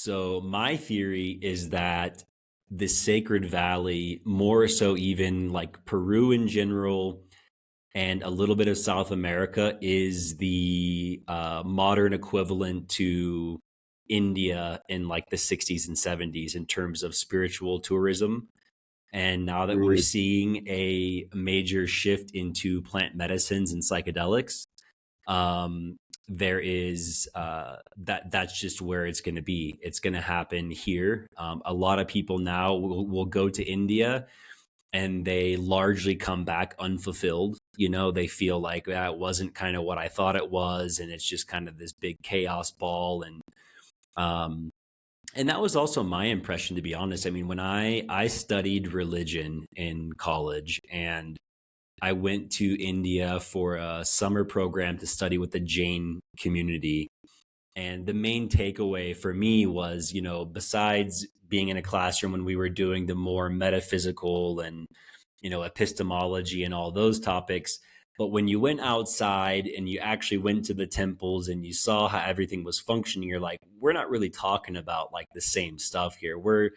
So my theory is that the Sacred Valley, more so even like Peru in general, and a little bit of South America, is the modern equivalent to India in like the 60s and 70s in terms of spiritual tourism. And now that we're Mm, seeing a major shift into plant medicines and psychedelics, um, there is that's just where it's going to be. It's going to happen here. A lot of people now will go to India and they largely come back unfulfilled. They feel like that wasn't kind of what I thought it was, and it's just kind of this big chaos ball. Um, and that was also my impression, to be honest. I mean, when I studied religion in college, and I went to India for a summer program to study with the Jain community. And the main takeaway for me was, besides being in a classroom when we were doing the more metaphysical and, epistemology and all those topics, but when you went outside and you actually went to the temples and you saw how everything was functioning, you're like, we're not really talking about like the same stuff here. We're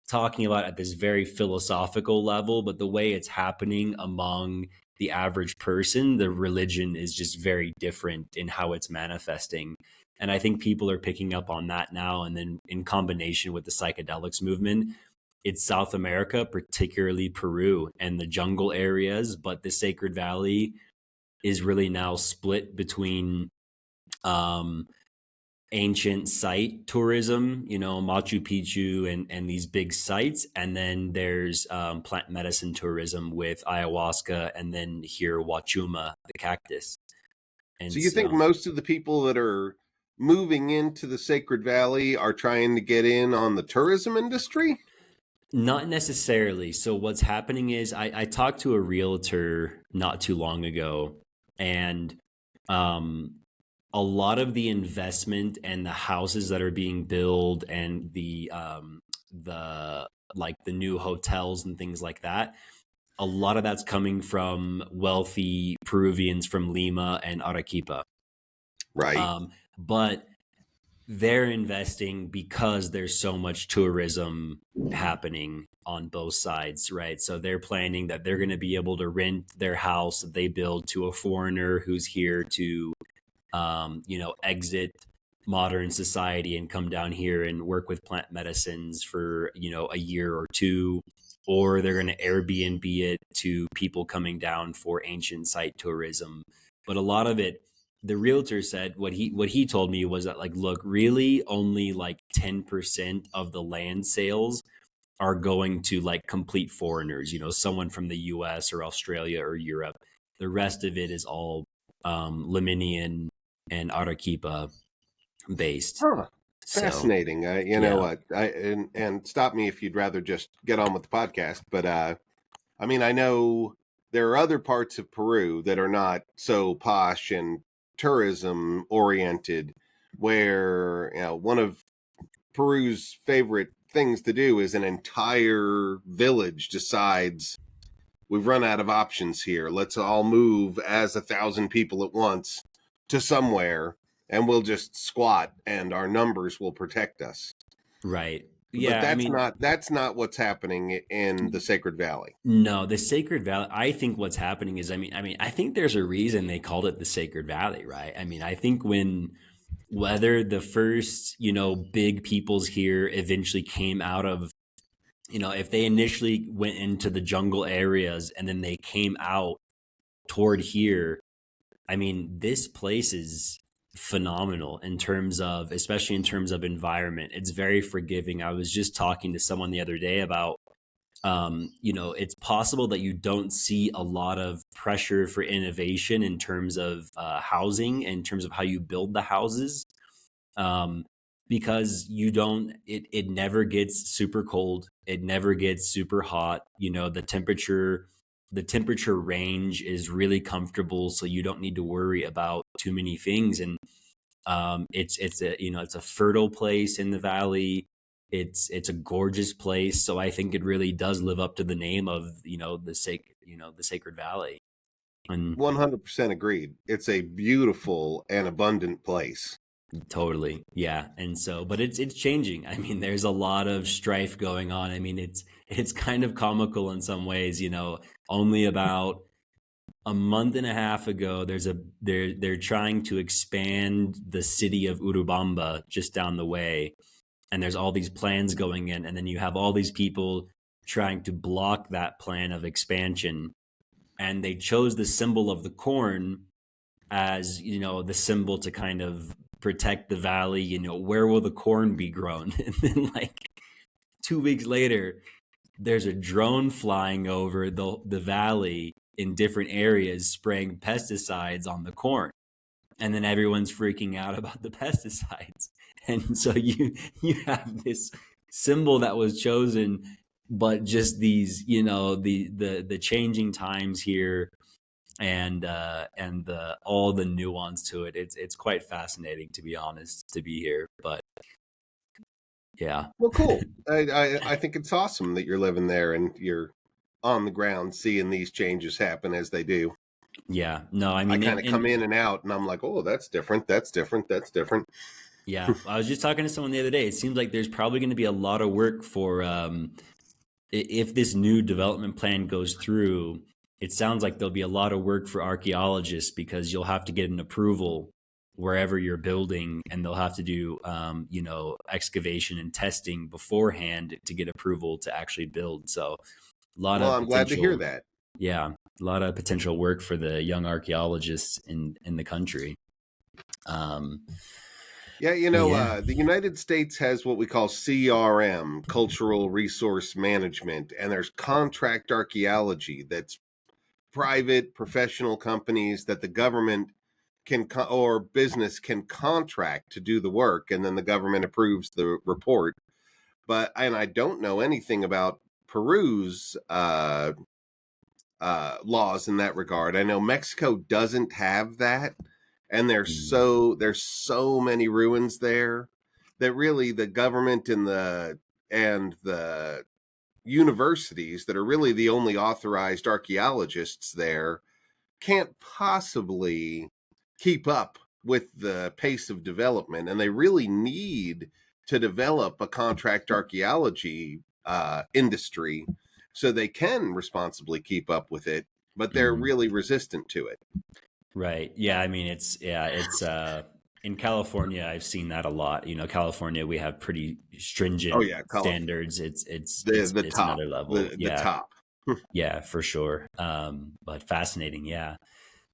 talking about at this very philosophical level, but the way it's happening among the average person, the religion is just very different in how it's manifesting. And I think people are picking up on that now. And then in combination with the psychedelics movement, it's South America, particularly Peru and the jungle areas, but the Sacred Valley is really now split between um, ancient site tourism, Machu Picchu and these big sites. And then there's plant medicine tourism with ayahuasca, and then here, Wachuma, the cactus. So And you think so, most of the people that are moving into the Sacred Valley are trying to get in on the tourism industry? not necessarily. So, what's happening is I talked to a realtor not too long ago, and um, a lot of the investment and the houses that are being built and the like the new hotels and things like that, a lot of that's coming from wealthy Peruvians from Lima and Arequipa. Right. But they're investing because there's so much tourism happening on both sides, right? So they're planning that they're going to be able to rent their house that they build to a foreigner who's here to exit modern society and come down here and work with plant medicines for, a year or two, or they're going to Airbnb it to people coming down for ancient site tourism. But a lot of it, the realtor said, what he told me was that, like, look, really only like 10% of the land sales are going to like complete foreigners, someone from the US or Australia or Europe. The rest of it is all Leminian and Arequipa based. Huh. So, Fascinating. You know yeah. what? And stop me if you'd rather just get on with the podcast. But I mean, I know there are other parts of Peru that are not so posh and tourism oriented, where one of Peru's favorite things to do is an entire village decides we've run out of options here. Let's all move as 1,000 people at once to somewhere, and we'll just squat, and our numbers will protect us. Right. But Yeah. I mean, that's not what's happening in the Sacred Valley. no, the Sacred Valley. I think what's happening is, I mean, I think there's a reason they called it the Sacred Valley, right? I mean, I think whether the first, big peoples here eventually came out of, if they initially went into the jungle areas and then they came out toward here, I mean, this place is phenomenal in terms of, especially in terms of environment. It's very forgiving. I was just talking to someone the other day about, it's possible that you don't see a lot of pressure for innovation in terms of housing, in terms of how you build the houses, um, because it never gets super cold. It never gets super hot. The temperature range is really comfortable, so you don't need to worry about too many things. And it's a fertile place in the valley. It's a gorgeous place. So I think it really does live up to the name of, the Sacred Valley. And 100% agreed. It's a beautiful and abundant place. Totally. Yeah. And so, but it's changing. I mean, there's a lot of strife going on. I mean, it's kind of comical in some ways, only about a month and a half ago, they're trying to expand the city of Urubamba just down the way. And there's all these plans going in, and then you have all these people trying to block that plan of expansion. And they chose the symbol of the corn as the symbol to kind of protect the valley. Where will the corn be grown? And then, like, 2 weeks later, there's a drone flying over the valley in different areas spraying pesticides on the corn, and then everyone's freaking out about the pesticides. And so you have this symbol that was chosen, but just these the changing times here, and the all the nuance to it. It's quite fascinating, to be honest, to be here. But yeah. Well, cool. I think it's awesome that you're living there and you're on the ground seeing these changes happen as they do. Yeah. No, I I mean, kind of come in and out, and I'm like, oh, that's different. That's different. That's different. yeah. I was just talking to someone the other day. It seems like there's probably going to be a lot of work for if this new development plan goes through. It sounds like there'll be a lot of work for archaeologists, because you'll have to get an approval wherever you're building, and they'll have to do excavation and testing beforehand to get approval to actually build. So a lot Well, of I'm glad to hear potential. that. Yeah, a lot of potential work for the young archaeologists in the country. Yeah, But yeah. the United States has what we call CRM, Cultural Resource Management, and there's contract archaeology that's private professional companies that the government or business can contract to do the work, and then the government approves the report. And I don't know anything about Peru's laws in that regard. I know Mexico doesn't have that, and there's so many ruins there that really the government and the universities that are really the only authorized archaeologists there can't possibly keep up with the pace of development, and they really need to develop a contract archaeology industry so they can responsibly keep up with it, but they're Mhm. really resistant to it. Right. Yeah. I mean, it's in California, I've seen that a lot. California, we have pretty Oh stringent yeah, standards. It's the it's the it's top, another level. the Yeah. top. Yeah, for sure. But fascinating. Yeah.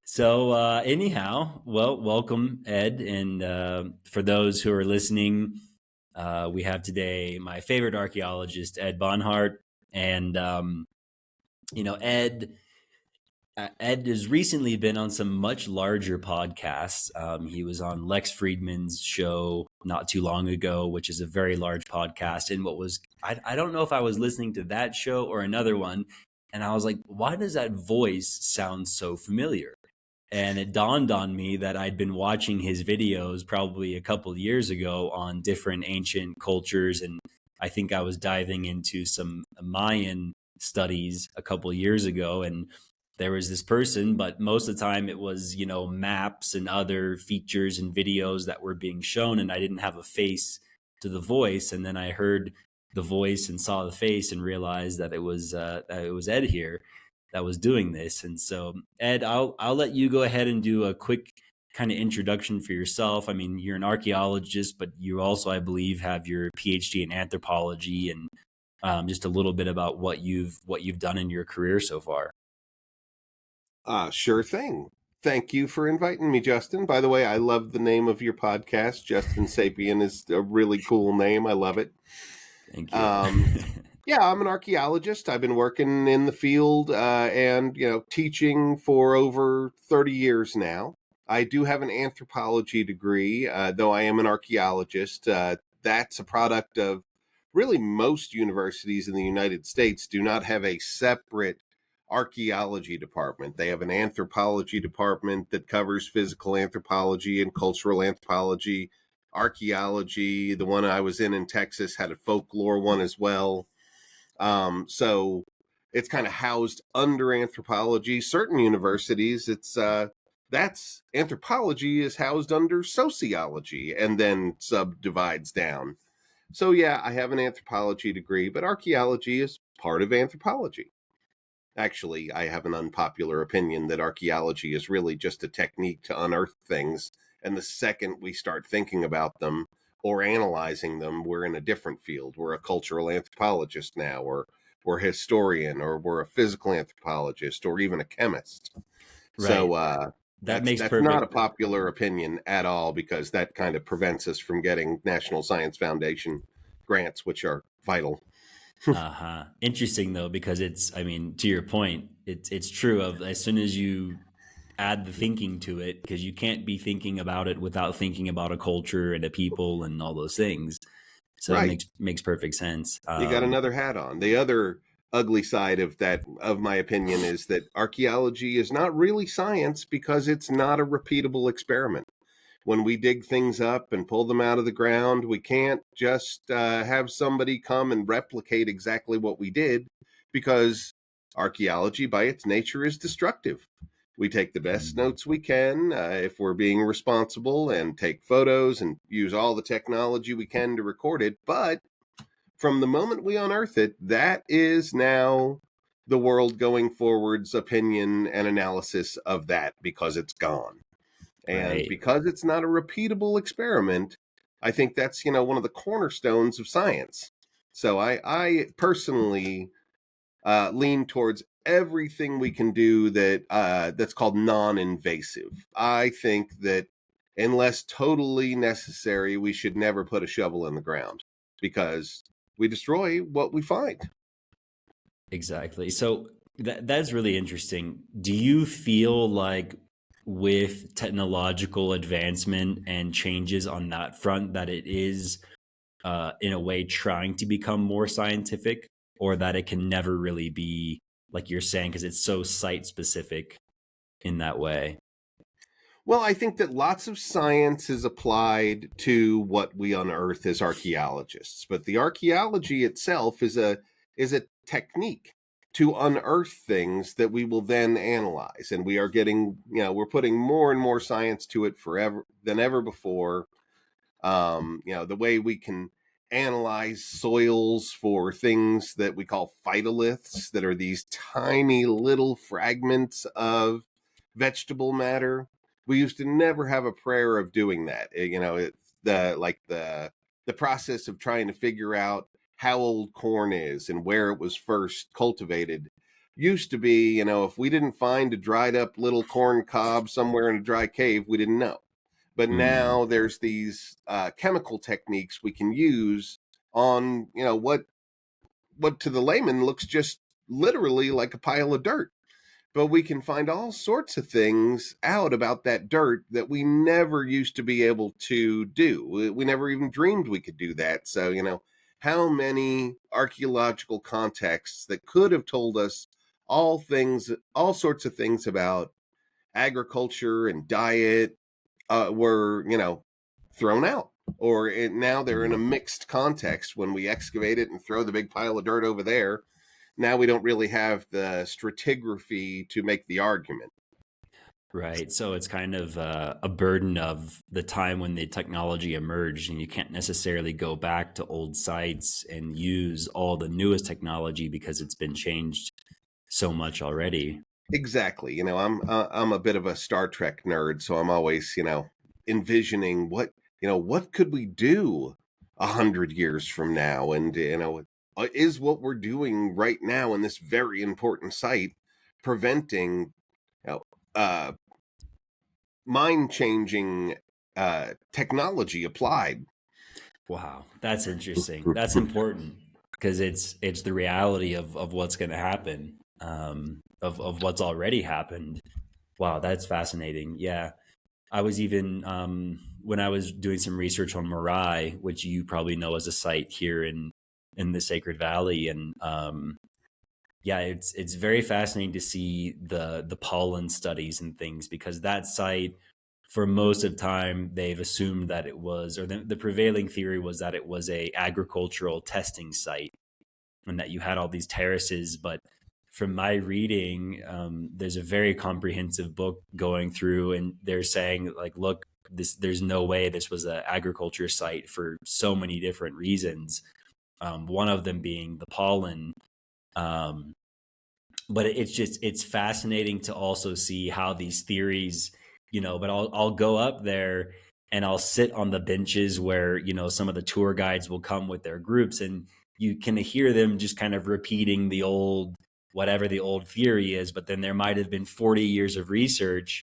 So anyhow, well, welcome, Ed, and for those who are listening, we have today my favorite archaeologist, Ed Barnhart, and Ed. Ed has recently been on some much larger podcasts. He was on Lex Friedman's show not too long ago, which is a very large podcast. And I don't know if I was listening to that show or another one. And I was like, why does that voice sound so familiar? And it dawned on me that I'd been watching his videos probably a couple of years ago on different ancient cultures. And I think I was diving into some Mayan studies a couple of years ago. And there was this person, but most of the time it was, maps and other features and videos that were being shown. And I didn't have a face to the voice. And then I heard the voice and saw the face and realized that it was Ed here that was doing this. And so, Ed, I'll let you go ahead and do a quick kind of introduction for yourself. I mean, you're an archaeologist, but you also, I believe, have your PhD in anthropology, and just a little bit about what you've done in your career so far. Sure thing. Thank you for inviting me, Justin. By the way, I love the name of your podcast. Justin Sapien is a really cool name. I love it. Thank you. Um, yeah, I'm an archaeologist. I've been working in the field and teaching for over 30 years now. I do have an anthropology degree, though I am an archaeologist. That's a product of really most universities in the United States do not have a separate archaeology department. They have an anthropology department that covers physical anthropology and cultural anthropology. Archaeology, the one I was in Texas, had a folklore one as well. So it's kind of housed under anthropology. Certain universities, it's that's anthropology is housed under sociology and then subdivides down. So yeah, I have an anthropology degree, but archaeology is part of anthropology. Actually, I have an unpopular opinion that archaeology is really just a technique to unearth things. And the second we start thinking about them or analyzing them, we're in a different field. We're a cultural anthropologist now, or we're a historian, or we're a physical anthropologist, or even a chemist. So Right. That makes that's not a perfect. popular opinion at all, because that kind of prevents us from getting National Science Foundation grants, which are vital. Uh-huh. Interesting though, because I mean, to your point, it's true of as soon as you add the thinking to it, because you can't be thinking about it without thinking about a culture and a people and all those things. So it Right. makes perfect sense. You got another hat on. The other ugly side of that, of my opinion, is that archaeology is not really science because it's not a repeatable experiment. When we dig things up and pull them out of the ground, we can't just have somebody come and replicate exactly what we did, because archaeology by its nature is destructive. We take the best Mm, notes we can, if we're being responsible, and take photos and use all the technology we can to record it. But from the moment we unearth it, that is now the world going forward's opinion and analysis of that, because it's gone. And right. because it's not a repeatable experiment, I think that's, one of the cornerstones of science. So I personally lean towards everything we can do that's called non-invasive. I think that unless totally necessary, we should never put a shovel in the ground, because we destroy what we find. Exactly. So that's really interesting. Do you feel like with technological advancement and changes on that front that it is in a way trying to become more scientific, or that it can never really be like you're saying because it's so site specific in that way? Well, I think that lots of science is applied to what we unearth as archaeologists, but the archaeology itself is a technique to unearth things that we will then analyze. And we are getting, we're putting more and more science to it forever than ever before. The way we can analyze soils for things that we call phytoliths, that are these tiny little fragments of vegetable matter. We used to never have a prayer of doing that. The process of trying to figure out how old corn is and where it was first cultivated used to be, if we didn't find a dried up little corn cob somewhere in a dry cave, we didn't know. But Mm, now there's these chemical techniques we can use on, what to the layman looks just literally like a pile of dirt. But we can find all sorts of things out about that dirt that we never used to be able to do. We never even dreamed we could do that. So, how many archaeological contexts that could have told us all sorts of things about agriculture and diet, were, thrown out. Now they're in a mm. mixed context. When we excavate it and throw the big pile of dirt over there, now we don't really have the stratigraphy to make the argument. Right. So it's kind of a burden of the time when the technology emerged, and you can't necessarily go back to old sites and use all the newest technology because it's been changed so much already. Exactly. I'm a bit of a Star Trek nerd, so I'm always, envisioning what could we do 100 years from now, and is what we're doing right now in this very important site preventing, you know, uh, mind changing technology applied. Wow, that's interesting. That's important because it's the reality of what's going to happen, of what's already happened. Wow, that's fascinating. Yeah, I was even when I was doing some research on Morai, which you probably know as a site here in the Sacred Valley, and yeah, it's very fascinating to see the pollen studies and things because that site, for most of the time, they've assumed that it was, or the prevailing theory was that it was a agricultural testing site and that you had all these terraces, but from my reading, there's a very comprehensive book going through, and they're saying like, look, there's no way this was an agriculture site for so many different reasons. One of them being the pollen. Um, but it's fascinating to also see how these theories, but I'll go up there and I'll sit on the benches where, some of the tour guides will come with their groups, and you can hear them just kind of repeating whatever the old theory is, but then there might have been 40 years of research,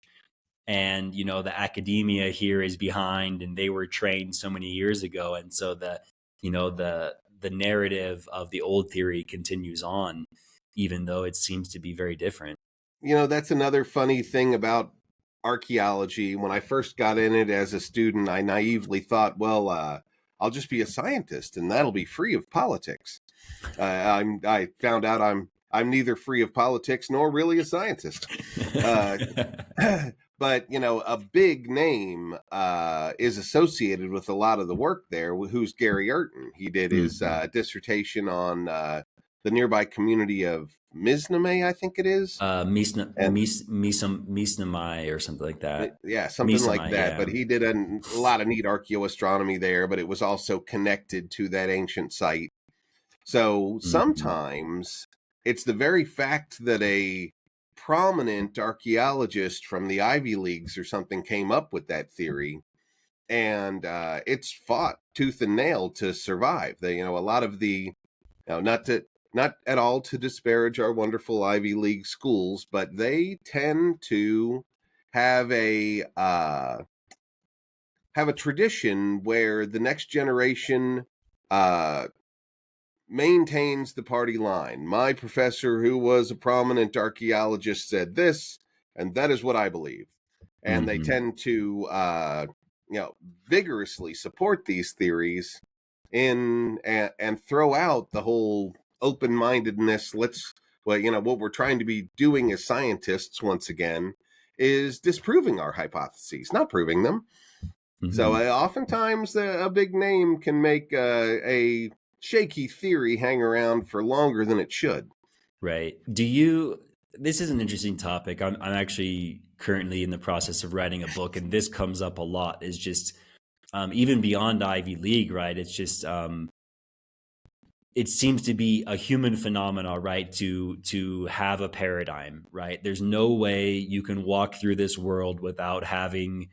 and the academia here is behind, and they were trained so many years ago, and so the narrative of the old theory continues on, even though it seems to be very different. That's another funny thing about archaeology. When I first got in it as a student, I naively thought, well, I'll just be a scientist and that'll be free of politics. I found out I'm neither free of politics nor really a scientist. Uh, but a big name is associated with a lot of the work there. Who's Gary Urton? He did his dissertation on the nearby community of Misname, I think it is. Misnamai or something like that. Yeah, something like Misamai, that. yeah. But he did a lot of neat archaeoastronomy there, but it was also connected to that ancient site. So sometimes it's the very fact that a prominent archaeologist from the Ivy Leagues or something came up with that theory, and it's fought tooth and nail to survive. A lot of the, not at all to disparage our wonderful Ivy League schools, but they tend to have a tradition where the next generation uh, maintains the party line. My professor, who was a prominent archaeologist, said this, and that is what I believe. And they tend to, vigorously support these theories and throw out the whole open-mindedness. What we're trying to be doing as scientists, once again, is disproving our hypotheses, not proving them. So oftentimes a big name can make a shaky theory hang around for longer than it should. Right. This is an interesting topic. I'm actually currently in the process of writing a book, and this comes up a lot. Is just even beyond Ivy League, right? It's just it seems to be a human phenomena, right? To have a paradigm, right? There's no way you can walk through this world without having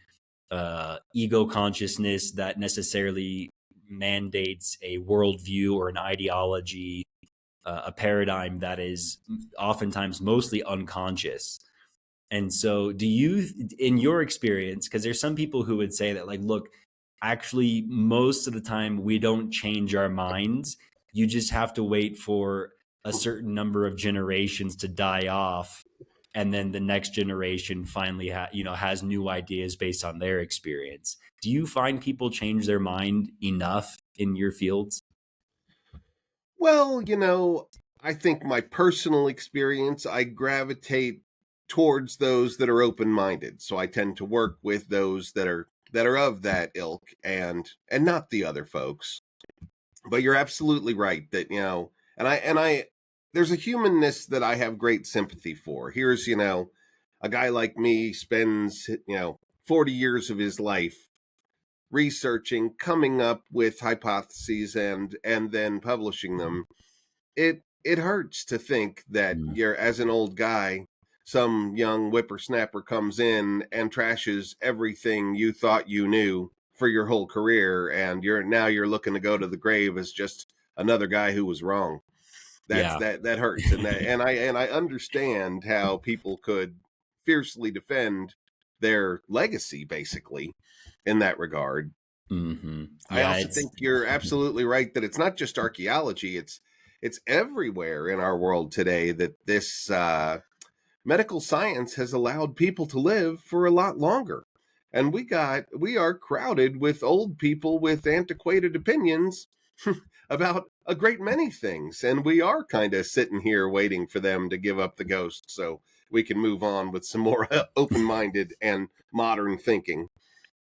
ego consciousness that necessarily mandates a worldview or an ideology, a paradigm that is oftentimes mostly unconscious. And so, do you, in your experience, because there's some people who would say that, like, look, actually, most of the time we don't change our minds. You just have to wait for a certain number of generations to die off, and then the next generation finally has new ideas based on their experience. Do you find people change their mind enough in your fields? Well, I think my personal experience, I gravitate towards those that are open-minded. So I tend to work with those that are of that ilk and not the other folks. But you're absolutely right that, and I there's a humanness that I have great sympathy for. Here's, a guy like me spends, 40 years of his life researching, coming up with hypotheses and then publishing them. It hurts to think that you're, as an old guy, some young whippersnapper comes in and trashes everything you thought you knew for your whole career, and you're looking to go to the grave as just another guy who was wrong. Yeah. That hurts, and I understand how people could fiercely defend their legacy, basically, in that regard. I Yeah, also it's think you're absolutely right that it's not just archaeology; it's everywhere in our world today that this medical science has allowed people to live for a lot longer, and we are crowded with old people with antiquated opinions about a great many things, and we are kind of sitting here waiting for them to give up the ghost so we can move on with some more open-minded and modern thinking.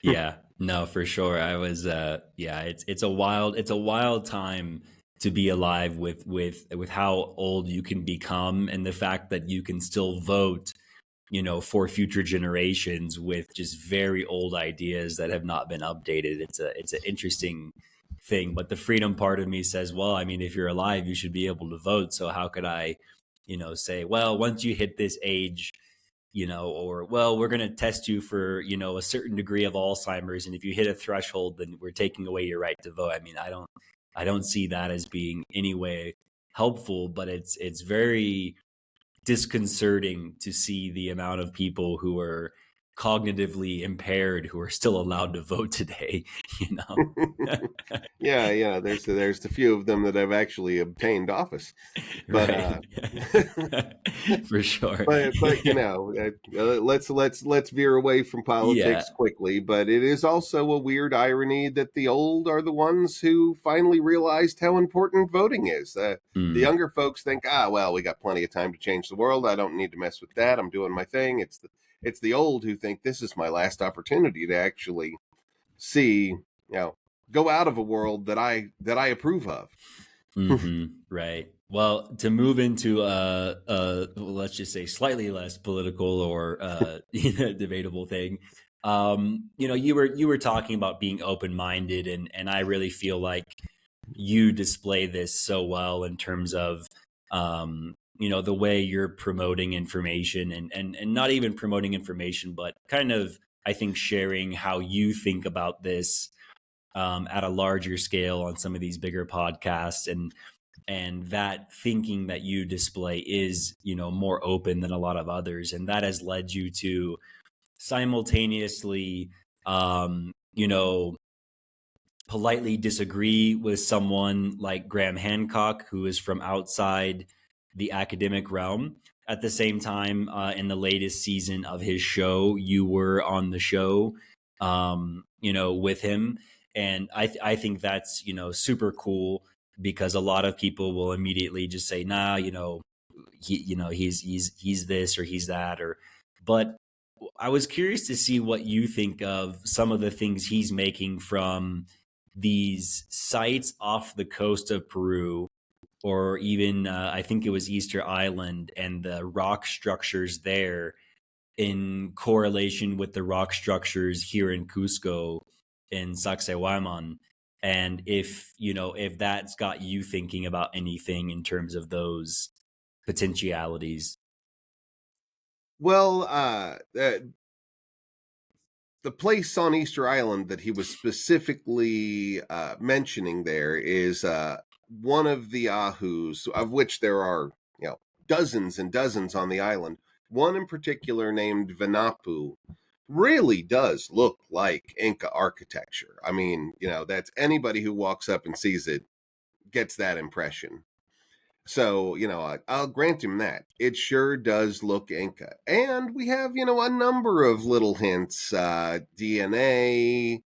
yeah, no, for sure. I was yeah, it's a wild time to be alive with how old you can become, and the fact that you can still vote, for future generations with just very old ideas that have not been updated. It's an interesting thing. But the freedom part of me says, well, I mean, if you're alive, you should be able to vote. So how could I, say, well, once you hit this age, or, well, we're going to test you for, a certain degree of Alzheimer's, and if you hit a threshold, then we're taking away your right to vote. I mean, I don't see that as being any way helpful, but it's very disconcerting to see the amount of people who are cognitively impaired who are still allowed to vote today. Yeah, there's the few of them that have actually obtained office, but Right. For sure. but let's veer away from Yeah. politics quickly. But it is also a weird irony that the old are the ones who finally realized how important voting is. The Mm. younger folks think, well, we got plenty of time to change the world. I don't need to mess with that. I'm doing my thing. It's the old who think this is my last opportunity to actually see, go out of a world that I approve of. Right. Well, to move into let's just say slightly less political or debatable thing, you were talking about being open-minded, and I really feel like you display this so well in terms of the way you're promoting information, and not even promoting information, but kind of, I think, sharing how you think about this at a larger scale on some of these bigger podcasts, and that thinking that you display is more open than a lot of others, and that has led you to simultaneously um you know politely disagree with someone like Graham Hancock, who is from outside the academic realm. At the same time, in the latest season of his show, you were on the show, with him, and I think that's super cool, because a lot of people will immediately just say, nah, he's this or he's that, or but I was curious to see what you think of some of the things he's making from these sites off the coast of Peru, or even I think it was Easter Island, and the rock structures there in correlation with the rock structures here in Cusco in Sacsayhuaman. And if that's got you thinking about anything in terms of those potentialities. Well, the place on Easter Island that he was specifically mentioning there is one of the Ahus, of which there are dozens and dozens on the island. One in particular, named Vinapu, really does look like Inca architecture. I mean, that's anybody who walks up and sees it gets that impression. So, I'll grant him that. It sure does look Inca. And we have, a number of little hints. DNA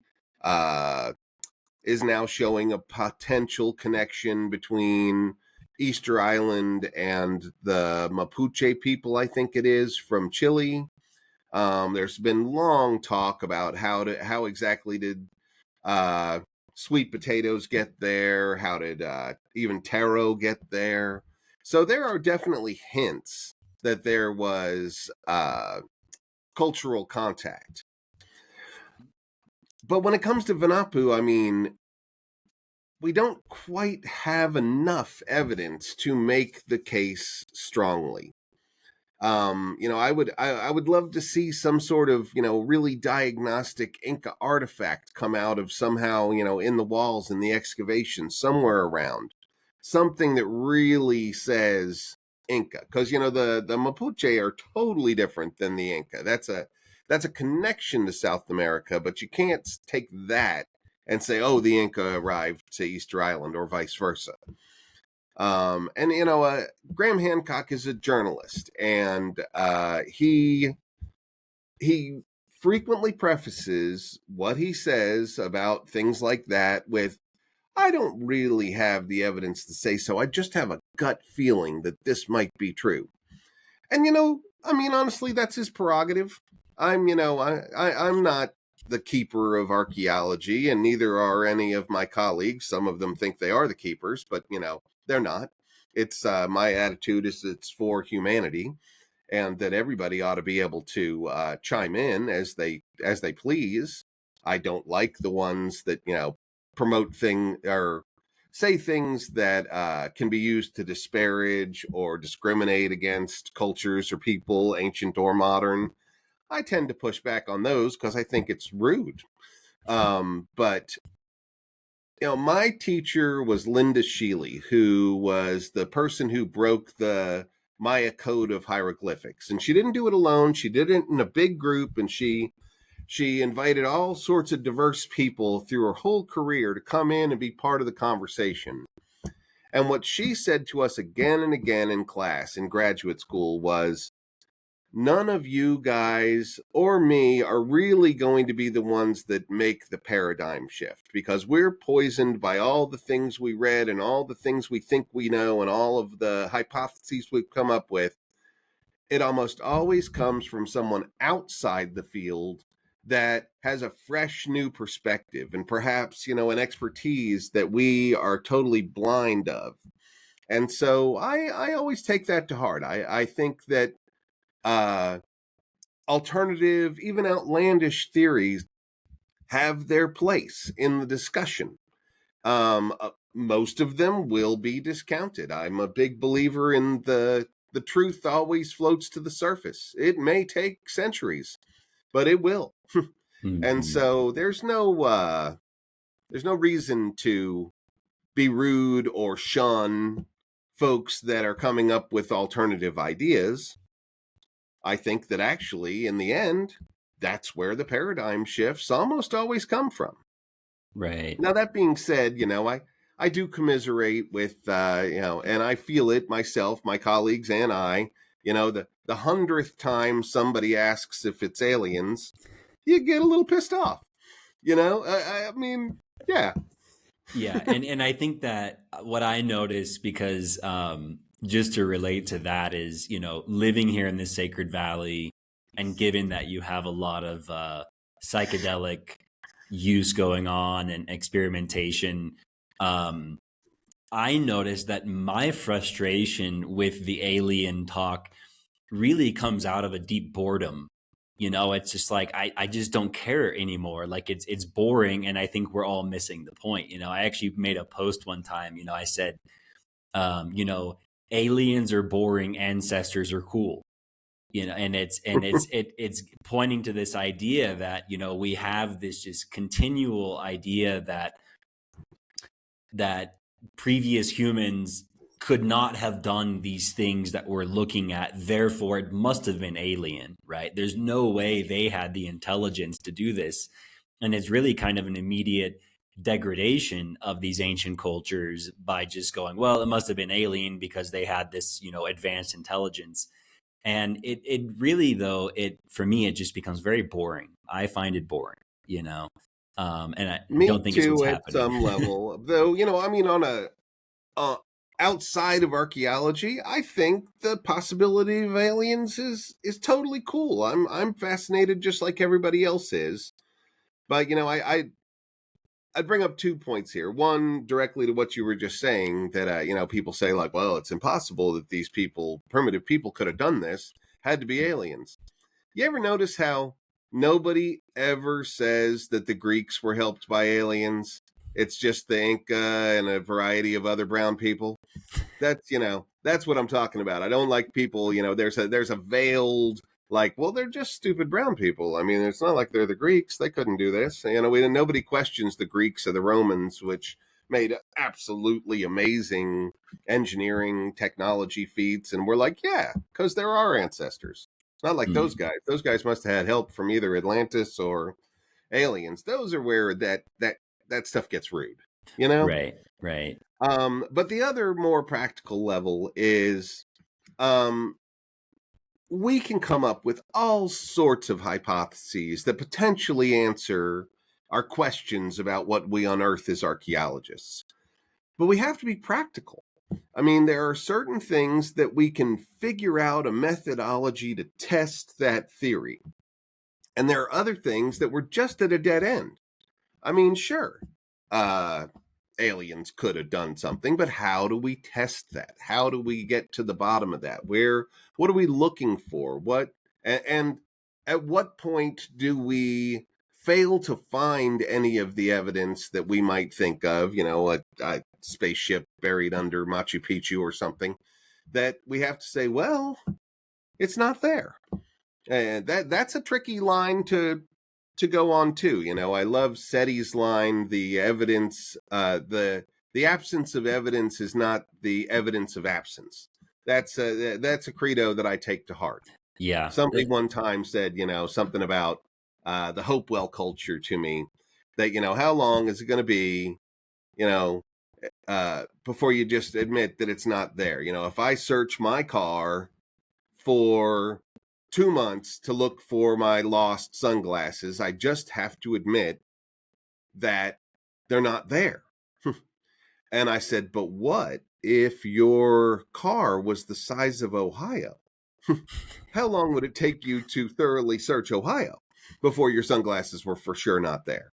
is now showing a potential connection between Easter Island and the Mapuche people, I think it is, from Chile. There's been long talk about how exactly did uh, sweet potatoes get there? How did even taro get there? So there are definitely hints that there was cultural contact. But when it comes to Vinapu, I mean, we don't quite have enough evidence to make the case strongly. I would love to see some sort of really diagnostic Inca artifact come out of somehow in the walls in the excavation somewhere around, something that really says Inca, because the Mapuche are totally different than the Inca. That's a connection to South America, but you can't take that and say, oh, the Inca arrived to Easter Island or vice versa. And Graham Hancock is a journalist, and he frequently prefaces what he says about things like that with, "I don't really have the evidence to say so. I just have a gut feeling that this might be true." And I mean, honestly, that's his prerogative. I'm not the keeper of archaeology, and neither are any of my colleagues. Some of them think they are the keepers, but they're not. It's my attitude is it's for humanity, and that everybody ought to be able to chime in as they please. I don't like the ones that promote thing or say things that can be used to disparage or discriminate against cultures or people, ancient or modern. I tend to push back on those because I think it's rude. But my teacher was Linda Sheely, who was the person who broke the Maya code of hieroglyphics. And she didn't do it alone. She did it in a big group, and she invited all sorts of diverse people through her whole career to come in and be part of the conversation. And what she said to us again and again in class in graduate school was, none of you guys or me are really going to be the ones that make the paradigm shift, because we're poisoned by all the things we read and all the things we think we know and all of the hypotheses we've come up with. It almost always comes from someone outside the field that has a fresh new perspective and perhaps, an expertise that we are totally blind of. And so I always take that to heart. I think that alternative, even outlandish theories have their place in the discussion. Most of them will be discounted. I'm a big believer in the truth always floats to the surface. It may take centuries, but it will. And Mm-hmm. so there's no reason to be rude or shun folks that are coming up with alternative ideas. I think that actually, in the end, that's where the paradigm shifts almost always come from. Right. Now, that being said, I do commiserate with, and I feel it myself, my colleagues, and I, the 100th time somebody asks if it's aliens, you get a little pissed off. I mean, yeah. Yeah, and I think that what I noticed, because just to relate to that, is living here in this sacred valley, and given that you have a lot of psychedelic use going on and experimentation, um, I noticed that my frustration with the alien talk really comes out of a deep boredom. It's just like I just don't care anymore. Like it's boring, and I think we're all missing the point. I actually made a post one time. I said, um, you know, aliens are boring, ancestors are cool. And it's pointing to this idea that we have this just continual idea that previous humans could not have done these things that we're looking at. Therefore, it must have been alien, right? There's no way they had the intelligence to do this. And it's really kind of an immediate degradation of these ancient cultures by just going, well, it must have been alien because they had this, advanced intelligence. And it really, though, for me, it just becomes very boring. I find it boring, and I Me don't think it's what's too, at happening. some level. Though, I mean, on a outside of archaeology, I think the possibility of aliens is totally cool. I'm fascinated just like everybody else is. But I'd bring up 2 points here. One, directly to what you were just saying, that people say like, well, it's impossible that these people, primitive people, could have done this. Had to be aliens. You ever notice how nobody ever says that the Greeks were helped by aliens? It's just the Inca and a variety of other brown people. That's what I'm talking about. I don't like people, there's a veiled, like, well, they're just stupid brown people. I mean, it's not like they're the Greeks. They couldn't do this. Nobody questions the Greeks or the Romans, which made absolutely amazing engineering technology feats, and we're like, yeah, because they're our ancestors. It's not like those Mm, guys. Those guys must have had help from either Atlantis or aliens. Those are where that stuff gets rude, you know? right, right. But the other more practical level is, um, we can come up with all sorts of hypotheses that potentially answer our questions about what we unearth as archaeologists. But we have to be practical. I mean, there are certain things that we can figure out a methodology to test that theory. And there are other things that were just at a dead end. I mean, sure, uh, aliens could have done something, but how do we test that? How do we get to the bottom of that? What are we looking for? And at what point do we fail to find any of the evidence that we might think of, a spaceship buried under Machu Picchu or something, that we have to say, well, it's not there. And that's a tricky line to go on too. I love SETI's line: the evidence, the absence of evidence is not the evidence of absence. That's a credo that I take to heart. Yeah. Somebody one time said, something about the Hopewell culture to me, that how long is it going to be, before you just admit that it's not there? If I search my car for 2 months to look for my lost sunglasses, I just have to admit that they're not there. And I said, but what if your car was the size of Ohio? How long would it take you to thoroughly search Ohio before your sunglasses were for sure not there?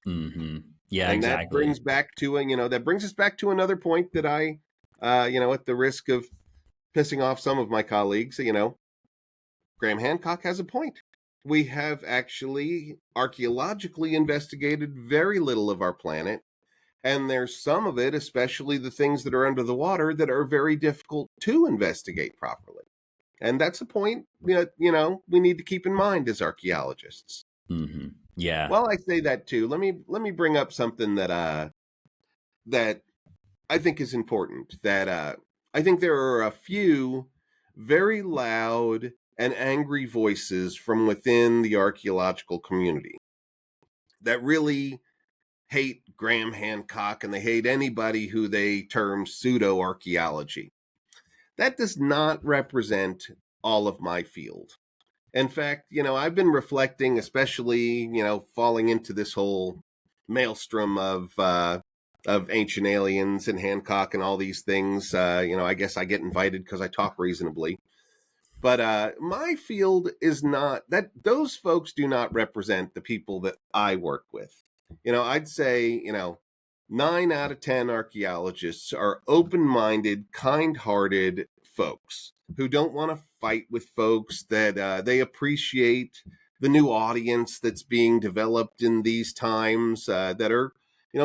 Mm-hmm. Yeah, And that exactly. brings back to that brings us back to another point that I, at the risk of pissing off some of my colleagues, Graham Hancock has a point. We have actually archaeologically investigated very little of our planet, and there's some of it, especially the things that are under the water, that are very difficult to investigate properly. And that's a point that, we need to keep in mind as archaeologists. Mm-hmm. Yeah. While I say that too, let me bring up something that I think is important. That I think there are a few very loud and angry voices from within the archaeological community that really hate Graham Hancock, and they hate anybody who they term pseudo archaeology. That does not represent all of my field. In fact, I've been reflecting, especially, falling into this whole maelstrom of ancient aliens and Hancock and all these things. I guess I get invited because I talk reasonably. But my field is not that. Those folks do not represent the people that I work with. I'd say 9 out of 10 archaeologists are open-minded, kind-hearted folks who don't want to fight with folks, that they appreciate the new audience that's being developed in these times, that are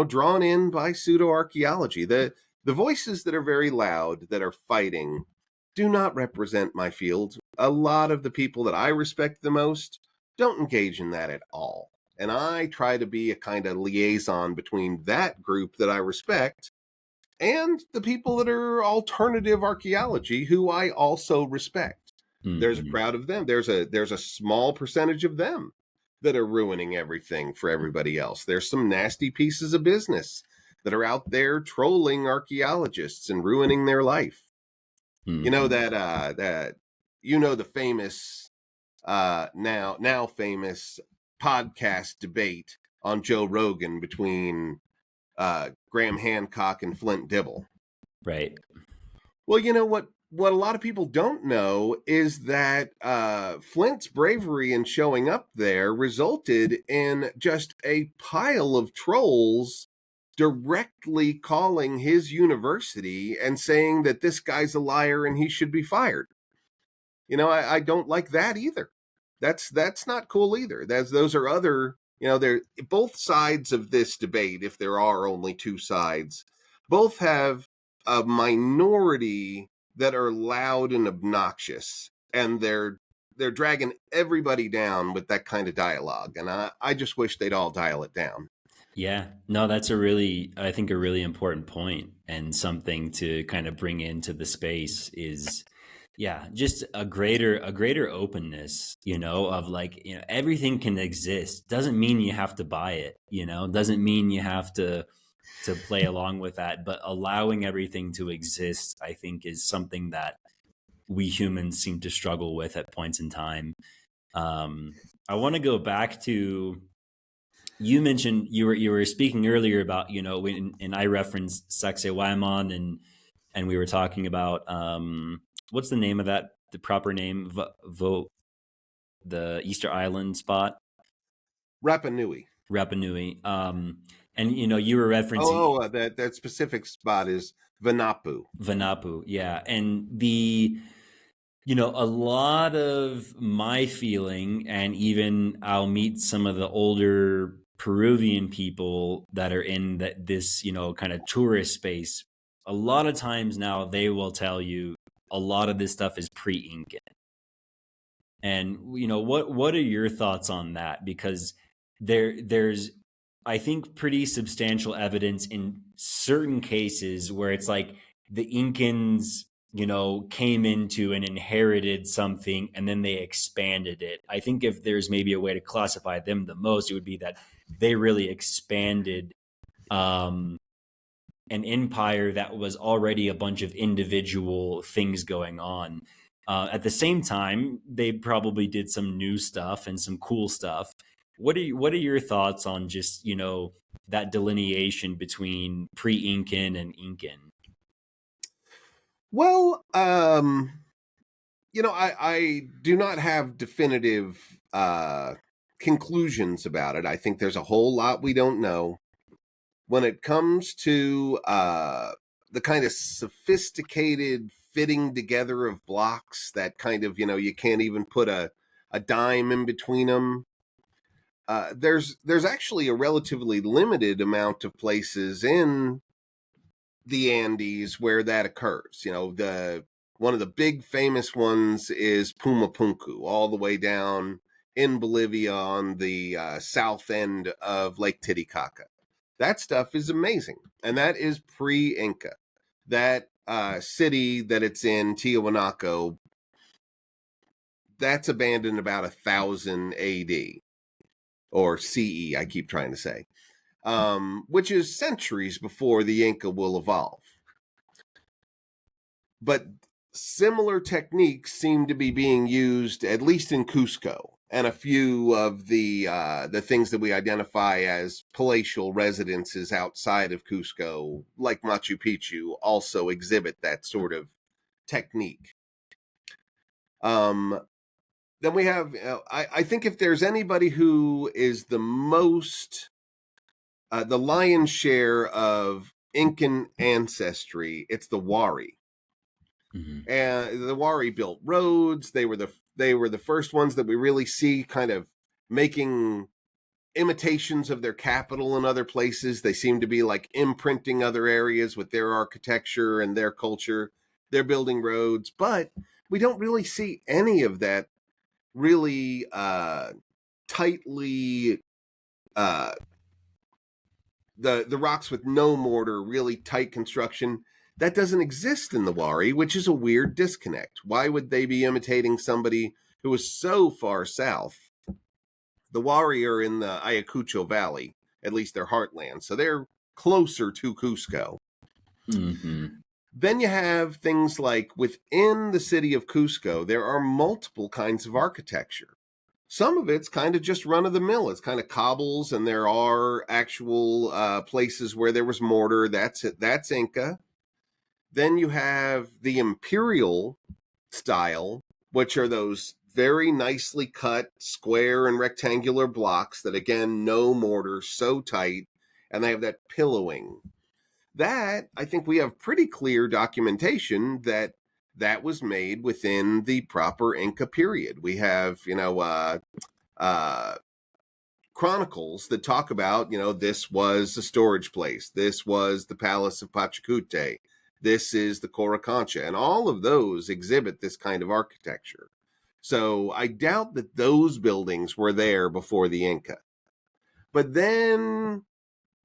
drawn in by pseudo archaeology. The voices that are very loud, that are fighting, do not represent my field. A lot of the people that I respect the most don't engage in that at all. And I try to be a kind of liaison between that group that I respect and the people that are alternative archaeology, who I also respect. There's a Mm-hmm. crowd of them. There's a small percentage of them that are ruining everything for everybody else. There's some nasty pieces of business that are out there trolling archaeologists and ruining their life. You know Mm-hmm. that the famous now famous podcast debate on Joe Rogan between Graham Hancock and Flint Dibble. Right. Well, what a lot of people don't know is that Flint's bravery in showing up there resulted in just a pile of trolls directly calling his university and saying that this guy's a liar and he should be fired. I don't like that either. That's not cool either. Those are other, they're both sides of this debate. If there are only two sides, both have a minority that are loud and obnoxious, and they're dragging everybody down with that kind of dialogue. And I just wish they'd all dial it down. Yeah. No, that's I think, a really important point, and something to kind of bring into the space is, yeah, just a greater openness, of like, everything can exist. Doesn't mean you have to buy it, doesn't mean you have to play along with that, but allowing everything to exist, I think, is something that we humans seem to struggle with at points in time. I want to go back to, you mentioned, you were speaking earlier about, and I referenced Sacsayhuaman, and we were talking about, what's the name of that, the proper name, the Easter Island spot, Rapa Nui. Rapa Nui. And you were referencing That specific spot is Vanapu. Vanapu, yeah, and a lot of my feeling, and even I'll meet some of the older Peruvian people that are in this kind of tourist space. A lot of times now they will tell you a lot of this stuff is pre-Incan. And what are your thoughts on that? Because there's I think pretty substantial evidence in certain cases where it's like the Incans came into and inherited something and then they expanded it. I think if there's maybe a way to classify them the most, it would be that they really expanded um, an empire that was already a bunch of individual things going on. At the same time, they probably did some new stuff and some cool stuff. What are your thoughts on just that delineation between pre-Incan and Incan? Well, I do not have definitive conclusions about it. I think there's a whole lot we don't know. When it comes to the kind of sophisticated fitting together of blocks that kind of, you can't even put a dime in between them. There's actually a relatively limited amount of places in the Andes where that occurs. The one of the big famous ones is Pumapunku, all the way down in Bolivia on the south end of Lake Titicaca. That stuff is amazing, and that is pre-Inca. That city that it's in, Tiahuanaco, that's abandoned about 1000 AD or CE. I keep trying to say, which is centuries before the Inca will evolve. But similar techniques seem to be being used, at least in Cusco, and a few of the things that we identify as palatial residences outside of Cusco, like Machu Picchu, also exhibit that sort of technique. Then we have, I think if there's anybody who is the most, the lion's share of Incan ancestry, it's the Wari. Mm-hmm. And the Wari built roads. They were the first ones that we really see kind of making imitations of their capital in other places. They seem to be like imprinting other areas with their architecture and their culture. They're building roads, but we don't really see any of that really tightly the rocks with no mortar, really tight construction. That doesn't exist in the Wari, which is a weird disconnect. Why would they be imitating somebody who is so far south? The Wari are in the Ayacucho Valley, at least their heartland, so they're closer to Cusco. Mm-hmm. Then you have things like within the city of Cusco, there are multiple kinds of architecture. Some of it's kind of just run of the mill. It's kind of cobbles, and there are actual places where there was mortar. That's it. That's Inca. Then you have the imperial style, which are those very nicely cut square and rectangular blocks that, again, no mortar, so tight, and they have that pillowing. That, I think we have pretty clear documentation that that was made within the proper Inca period. We have, chronicles that talk about, this was a storage place. This was the Palace of Pachacute. This is the Coricancha. And all of those exhibit this kind of architecture. So I doubt that those buildings were there before the Inca. But then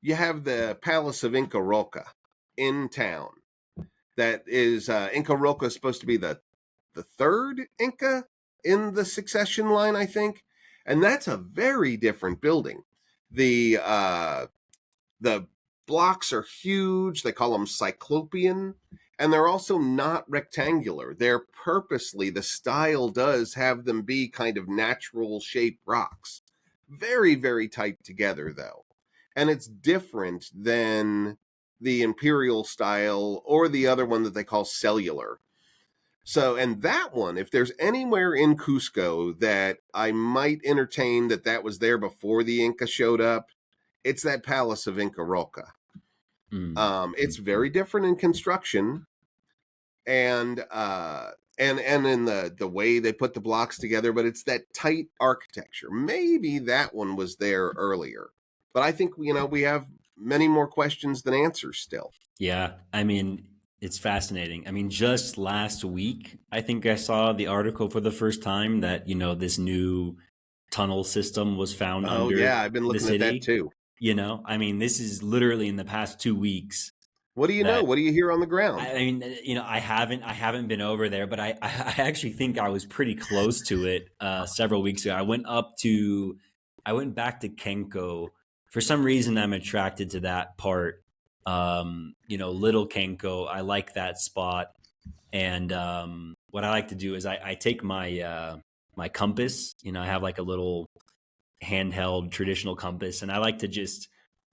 you have the Palace of Inca Roca in town. That is, Inca Roca is supposed to be the third Inca in the succession line, I think. And that's a very different building. The blocks are huge. They call them cyclopean. And they're also not rectangular. They're purposely, the style does have them be kind of natural shaped rocks. Very, very tight together, though. And it's different than the imperial style or the other one that they call cellular. So, and that one, if there's anywhere in Cusco that I might entertain that was there before the Inca showed up, it's that Palace of Inca Roca. It's very different in construction, and in the way they put the blocks together, but it's that tight architecture. Maybe that one was there earlier, but I think we have many more questions than answers still. Yeah, I mean, it's fascinating. I mean, just last week, I think I saw the article for the first time that, this new tunnel system was found Oh under yeah, I've been the looking at that city. too. I mean, this is literally in the past 2 weeks What do you know? that What do you hear on the ground? I mean, I haven't been over there, but I actually think I was pretty close to it several weeks ago. I went back to Kenko. For some reason, I'm attracted to that part. Little Kenko. I like that spot, and what I like to do is I take my compass. I have like a little handheld traditional compass, and I like to just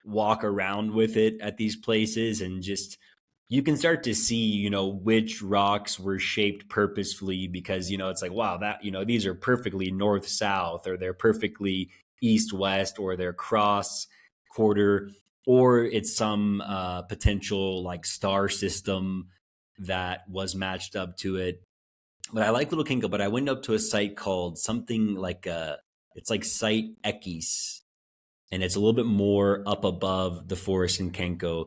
walk around with it at these places, and just you can start to see which rocks were shaped purposefully, because it's like, wow, that these are perfectly north south, or they're perfectly east west, or they're cross quarter, or it's some potential like star system that was matched up to it. But I like Little Kinko, but I went up to a site called something like it's like Site Ekis, and it's a little bit more up above the forest in Kenko.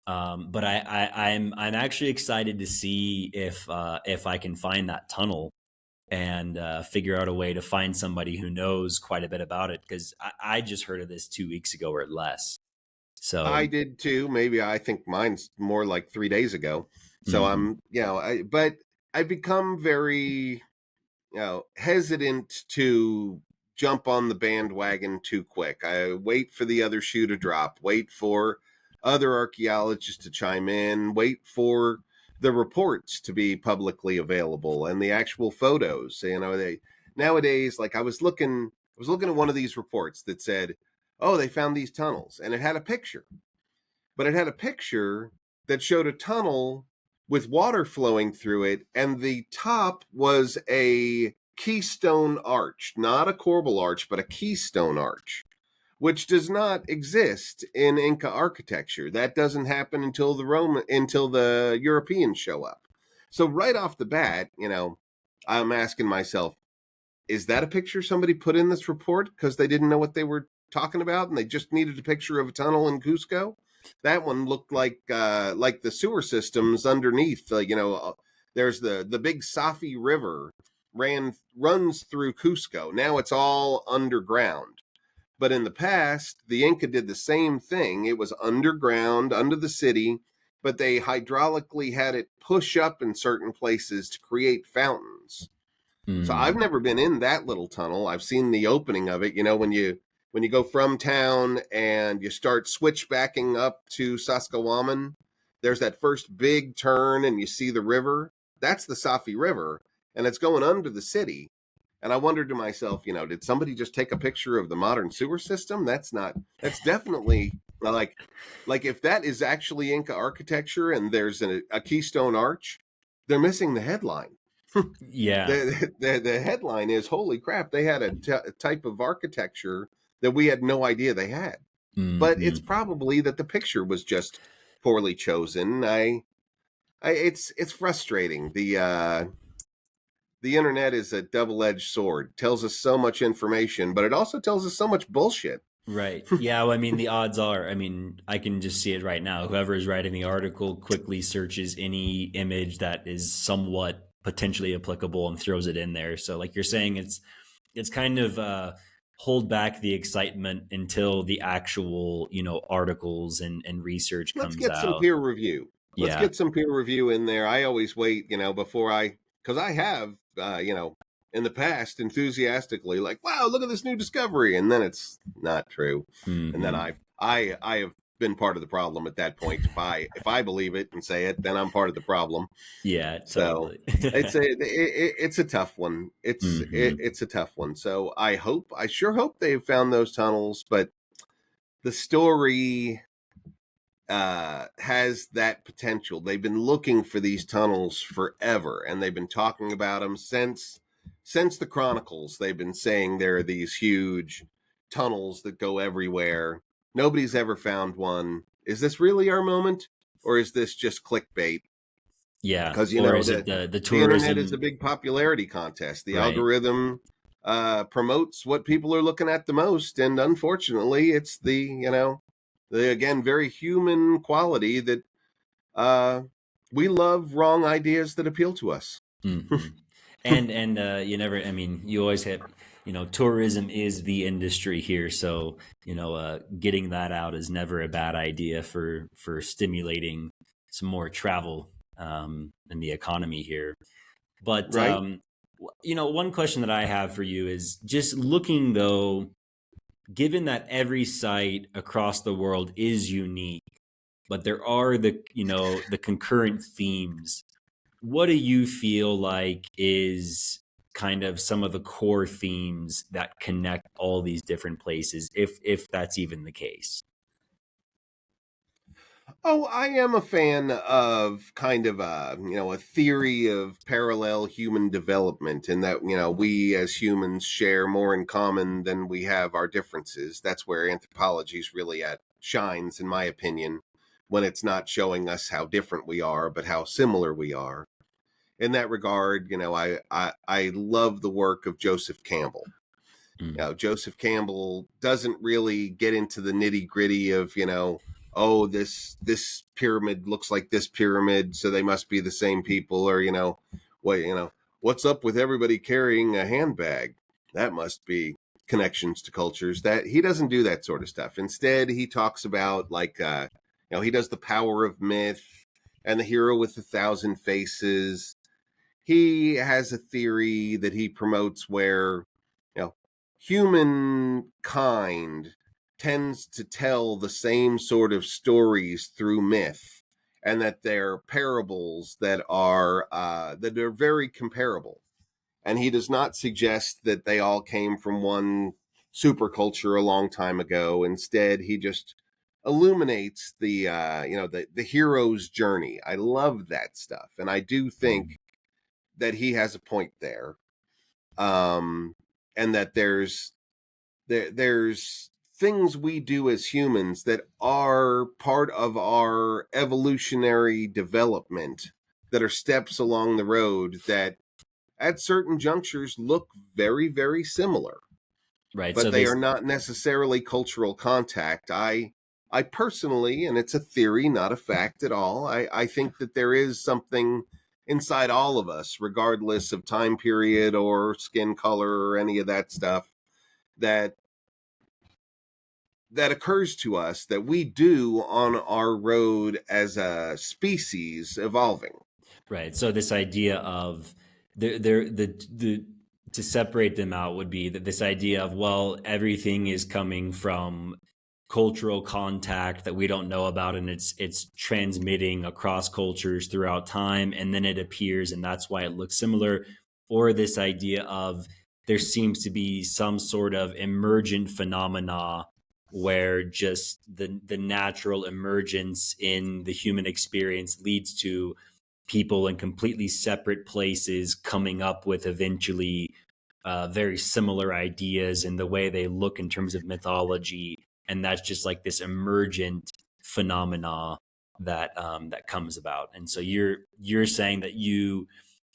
But I'm actually excited to see if I can find that tunnel, and figure out a way to find somebody who knows quite a bit about it, because I just heard of this 2 weeks ago or less. So, I did too. Maybe I think mine's more like 3 days ago. So mhm. I'm, but I become very, hesitant to jump on the bandwagon too quick. I wait for the other shoe to drop, wait for other archaeologists to chime in, wait for the reports to be publicly available and the actual photos. They nowadays, like I was looking at one of these reports that said, "Oh, they found these tunnels," and it had a picture, but it had a picture that showed a tunnel with water flowing through it, and the top was a keystone arch, not a corbel arch, but a keystone arch, which does not exist in Inca architecture. That doesn't happen until the Europeans show up. So right off the bat, I'm asking myself, is that a picture somebody put in this report because they didn't know what they were talking about and they just needed a picture of a tunnel in Cusco? That one looked like the sewer systems underneath. There's the big Safi River runs through Cusco. Now it's all underground. But in the past, the Inca did the same thing. It was underground, under the city, but they hydraulically had it push up in certain places to create fountains. So I've Mm. never been in that little tunnel. I've seen the opening of it. When you go from town and you start switchbacking up to Saskatchewan, there's that first big turn and you see the river. That's the Safi River, and it's going under the city. And I wondered to myself, did somebody just take a picture of the modern sewer system? That's definitely like if that is actually Inca architecture and there's a keystone arch, they're missing the headline. Yeah. The headline is, holy crap, they had a type of architecture that we had no idea they had. But it's Hmm. probably that the picture was just poorly chosen. It's frustrating. The internet is a double-edged sword. It tells us so much information, but it also tells us so much bullshit. Right. Yeah. Well, I mean, the odds are, I mean, I can just see it right now. Whoever is writing the article quickly searches any image that is somewhat potentially applicable and throws it in there. So, like you're saying, it's kind of hold back the excitement until the actual, articles and research Let's comes get some out. peer review. Let's Yeah. get some peer review in there. I always wait, before because I have, in the past enthusiastically like, wow, look at this new discovery, and then it's not true, and then Hmm. I have been part of the problem at that point. If I believe it and say it, then I'm part of the problem. Yeah. So Totally. it's a tough one. Hmm. It's a tough one. So I sure hope they've found those tunnels, but the story has that potential. They've been looking for these tunnels forever, and they've been talking about them since the Chronicles. They've been saying there are these huge tunnels that go everywhere. Nobody's ever found one. Is this really our moment, or is this just clickbait? Yeah. Because Or is it the the internet is a tourism? big popularity contest. The Right. algorithm promotes what people are looking at the most, and unfortunately, it's the again very human quality that uh, we love wrong ideas that appeal to us. Hmm. And you never, I mean, you always have, tourism is the industry here, so getting that out is never a bad idea for stimulating some more travel in the economy here. But Right? one question that I have for you is just looking though, given that every site across the world is unique, but there are the concurrent themes. What do you feel like is kind of some of the core themes that connect all these different places, if that's even the case? Oh, I am a fan of kind of a theory of parallel human development, in that we as humans share more in common than we have our differences. That's where anthropology's really at shines, in my opinion, when it's not showing us how different we are, but how similar we are. In that regard, I love the work of Joseph Campbell. Mm. Joseph Campbell doesn't really get into the nitty gritty of, oh, this pyramid looks like this pyramid, so they must be the same people, or what, what's up with everybody carrying a handbag? That must be connections to cultures. That he doesn't do that sort of stuff. Instead, he talks about like, he does the power of myth and the hero with 1,000 faces. He has a theory that he promotes where humankind tends to tell the same sort of stories through myth, and that they're parables that are very comparable. And he does not suggest that they all came from one superculture a long time ago. Instead, he just illuminates the hero's journey. I love that stuff, and I do think that he has a point there. And that there's things we do as humans that are part of our evolutionary development, that are steps along the road that at certain junctures look very, very similar, Right. So but they are this not necessarily cultural contact. I personally, and it's a theory, not a fact at all, I think that there is something inside all of us, regardless of time period or skin color or any of that stuff, that that occurs to us that we do on our road as a species evolving. Right. So this idea of the to separate them out would be that this idea of, well, everything is coming from cultural contact that we don't know about, and it's transmitting across cultures throughout time, and then it appears and that's why it looks similar. Or this idea of there seems to be some sort of emergent phenomena where just the natural emergence in the human experience leads to people in completely separate places coming up with eventually very similar ideas in the way they look in terms of mythology, and that's just like this emergent phenomena that comes about. And so you're saying that you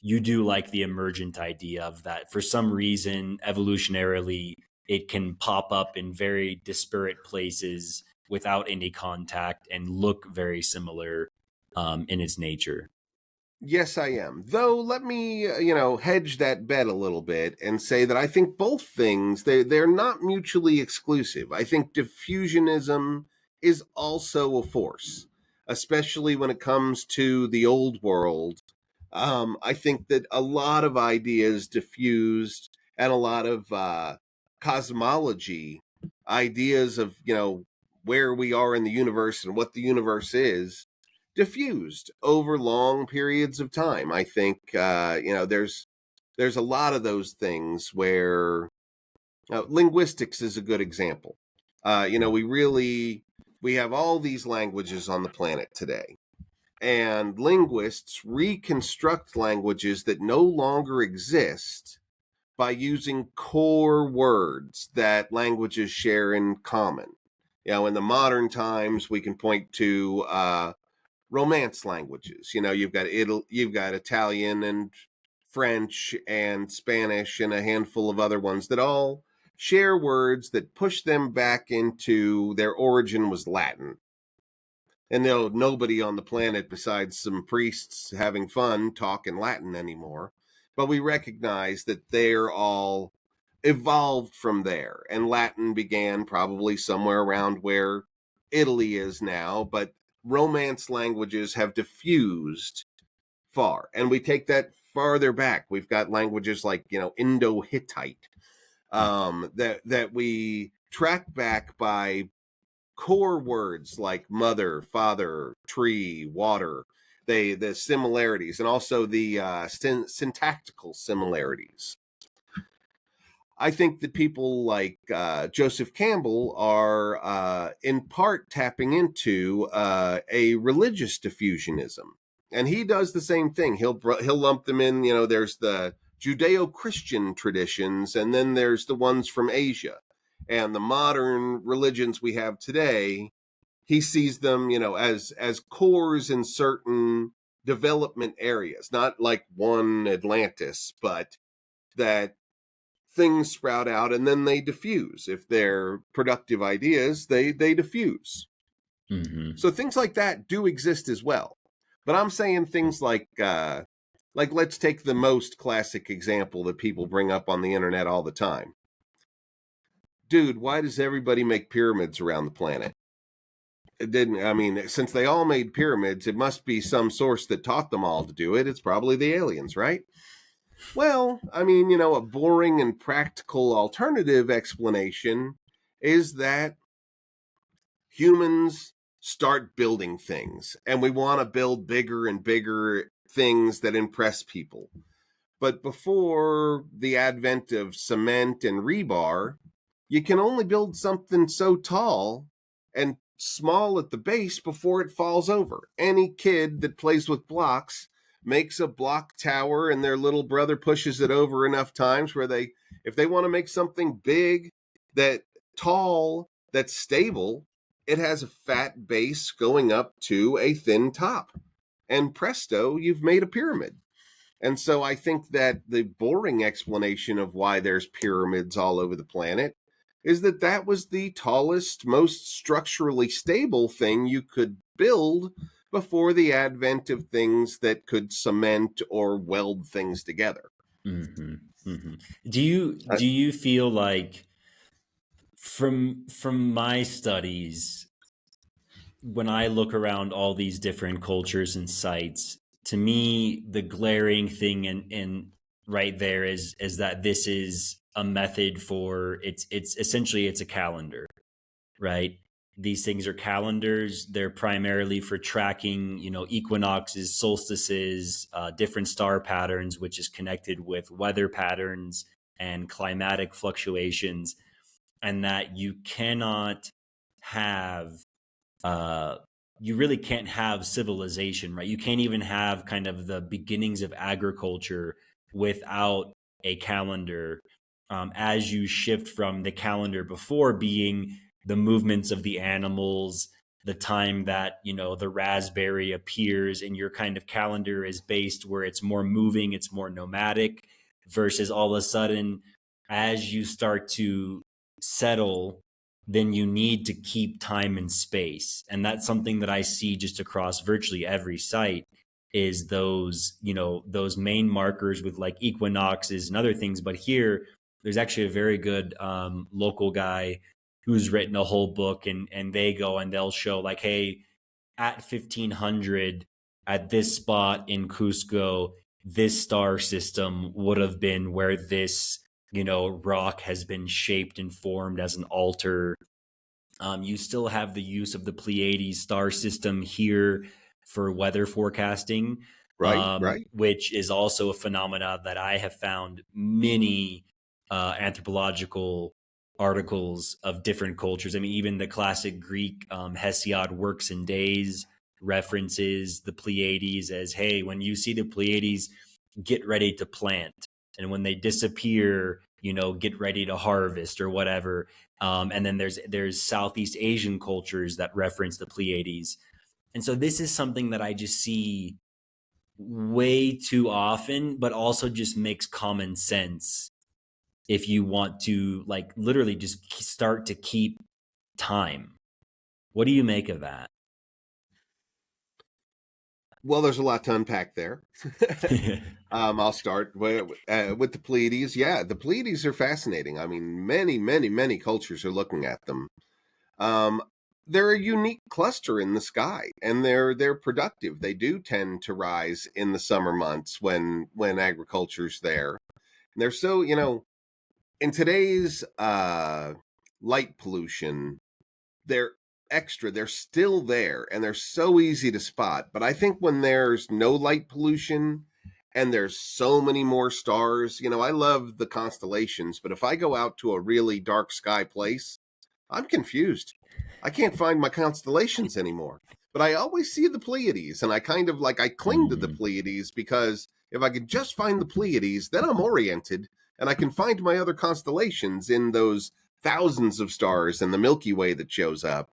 do like the emergent idea of that for some reason evolutionarily it can pop up in very disparate places without any contact and look very similar in its nature. Yes, I am. Though, let me, hedge that bet a little bit and say that I think both things, they're not mutually exclusive. I think diffusionism is also a force, especially when it comes to the old world. I think that a lot of ideas diffused, and a lot of cosmology, ideas of, where we are in the universe and what the universe is, diffused over long periods of time. I think there's a lot of those things where linguistics is a good example. We really we have all these languages on the planet today, and linguists reconstruct languages that no longer exist by using core words that languages share in common. In the modern times, we can point to Romance languages. You've got Italian and French and Spanish and a handful of other ones that all share words that push them back into their origin was Latin. And nobody on the planet besides some priests having fun talking Latin anymore. But we recognize that they're all evolved from there. And Latin began probably somewhere around where Italy is now. But Romance languages have diffused far. And we take that farther back. We've got languages like, Indo-Hittite that we track back by core words like mother, father, tree, water, the similarities, and also the syntactical similarities. I think that people like Joseph Campbell are in part tapping into a religious diffusionism, and he does the same thing. He'll lump them in. There's the Judeo-Christian traditions, and then there's the ones from Asia, and the modern religions we have today. He sees them, as cores in certain development areas, not like one Atlantis, but that things sprout out and then they diffuse. If they're productive ideas, they diffuse. Mm-hmm. So things like that do exist as well. But I'm saying things like let's take the most classic example that people bring up on the internet all the time. Dude, why does everybody make pyramids around the planet? Since they all made pyramids, it must be some source that taught them all to do it. It's probably the aliens, right? Well, a boring and practical alternative explanation is that humans start building things, and we want to build bigger and bigger things that impress people. But before the advent of cement and rebar, you can only build something so tall and small at the base before it falls over. Any kid that plays with blocks makes a block tower, and their little brother pushes it over enough times where if they want to make something big, that tall, that's stable, it has a fat base going up to a thin top. And presto, you've made a pyramid. And so I think that the boring explanation of why there's pyramids all over the planet is that was the tallest, most structurally stable thing you could build before the advent of things that could cement or weld things together. Mm-hmm. Mm-hmm. Do you feel like from my studies, when I look around all these different cultures and sites, to me the glaring thing and right there is that this is a method for it's essentially it's a calendar, right? These things are calendars. They're primarily for tracking, equinoxes, solstices, different star patterns, which is connected with weather patterns and climatic fluctuations, and that you cannot have uh, you really can't have civilization, right? You can't even have kind of the beginnings of agriculture without a calendar. As you shift from the calendar before being the movements of the animals, the time that, the raspberry appears in your kind of calendar is based where it's more moving, it's more nomadic, versus all of a sudden, as you start to settle, then you need to keep time and space. And that's something that I see just across virtually every site is those, those main markers with like equinoxes and other things. But here, there's actually a very good local guy who's written a whole book, and they go and they'll show like, hey, at 1500 at this spot in Cusco, this star system would have been where this rock has been shaped and formed as an altar. You still have the use of the Pleiades star system here for weather forecasting, Right. which is also a phenomena that I have found many anthropological articles of different cultures. I mean, even the classic Greek Hesiod works and days references the Pleiades as, hey, when you see the Pleiades, get ready to plant. And when they disappear, get ready to harvest or whatever. And then there's Southeast Asian cultures that reference the Pleiades. And so this is something that I just see way too often, but also just makes common sense if you want to like literally just start to keep time. What do you make of that? Well, there's a lot to unpack there. I'll start with the Pleiades. Yeah, the Pleiades are fascinating. I mean, many cultures are looking at them. Um, they're a unique cluster in the sky, and they're productive. They do tend to rise in the summer months when agriculture's there. And they're so, in today's light pollution, they're extra. They're still there, and they're so easy to spot. But I think when there's no light pollution and there's so many more stars, I love the constellations, but if I go out to a really dark sky place, I'm confused. I can't find my constellations anymore. But I always see the Pleiades, and I kind of I cling to the Mm. Pleiades because if I could just find the Pleiades, then I'm oriented and I can find my other constellations in those thousands of stars and the Milky Way that shows up.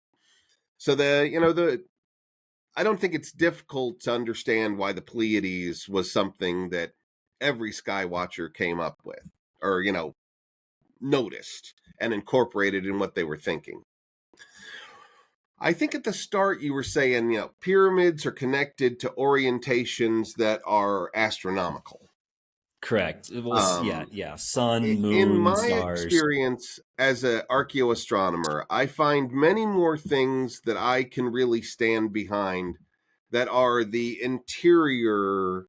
So I don't think it's difficult to understand why the Pleiades was something that every sky watcher came up with or, noticed and incorporated in what they were thinking. I think at the start you were saying, pyramids are connected to orientations that are astronomical. Correct. Well, yeah, Um, yeah. Sun, in moon, my stars. experience as an archaeoastronomer, I find many more things that I can really stand behind that are the interior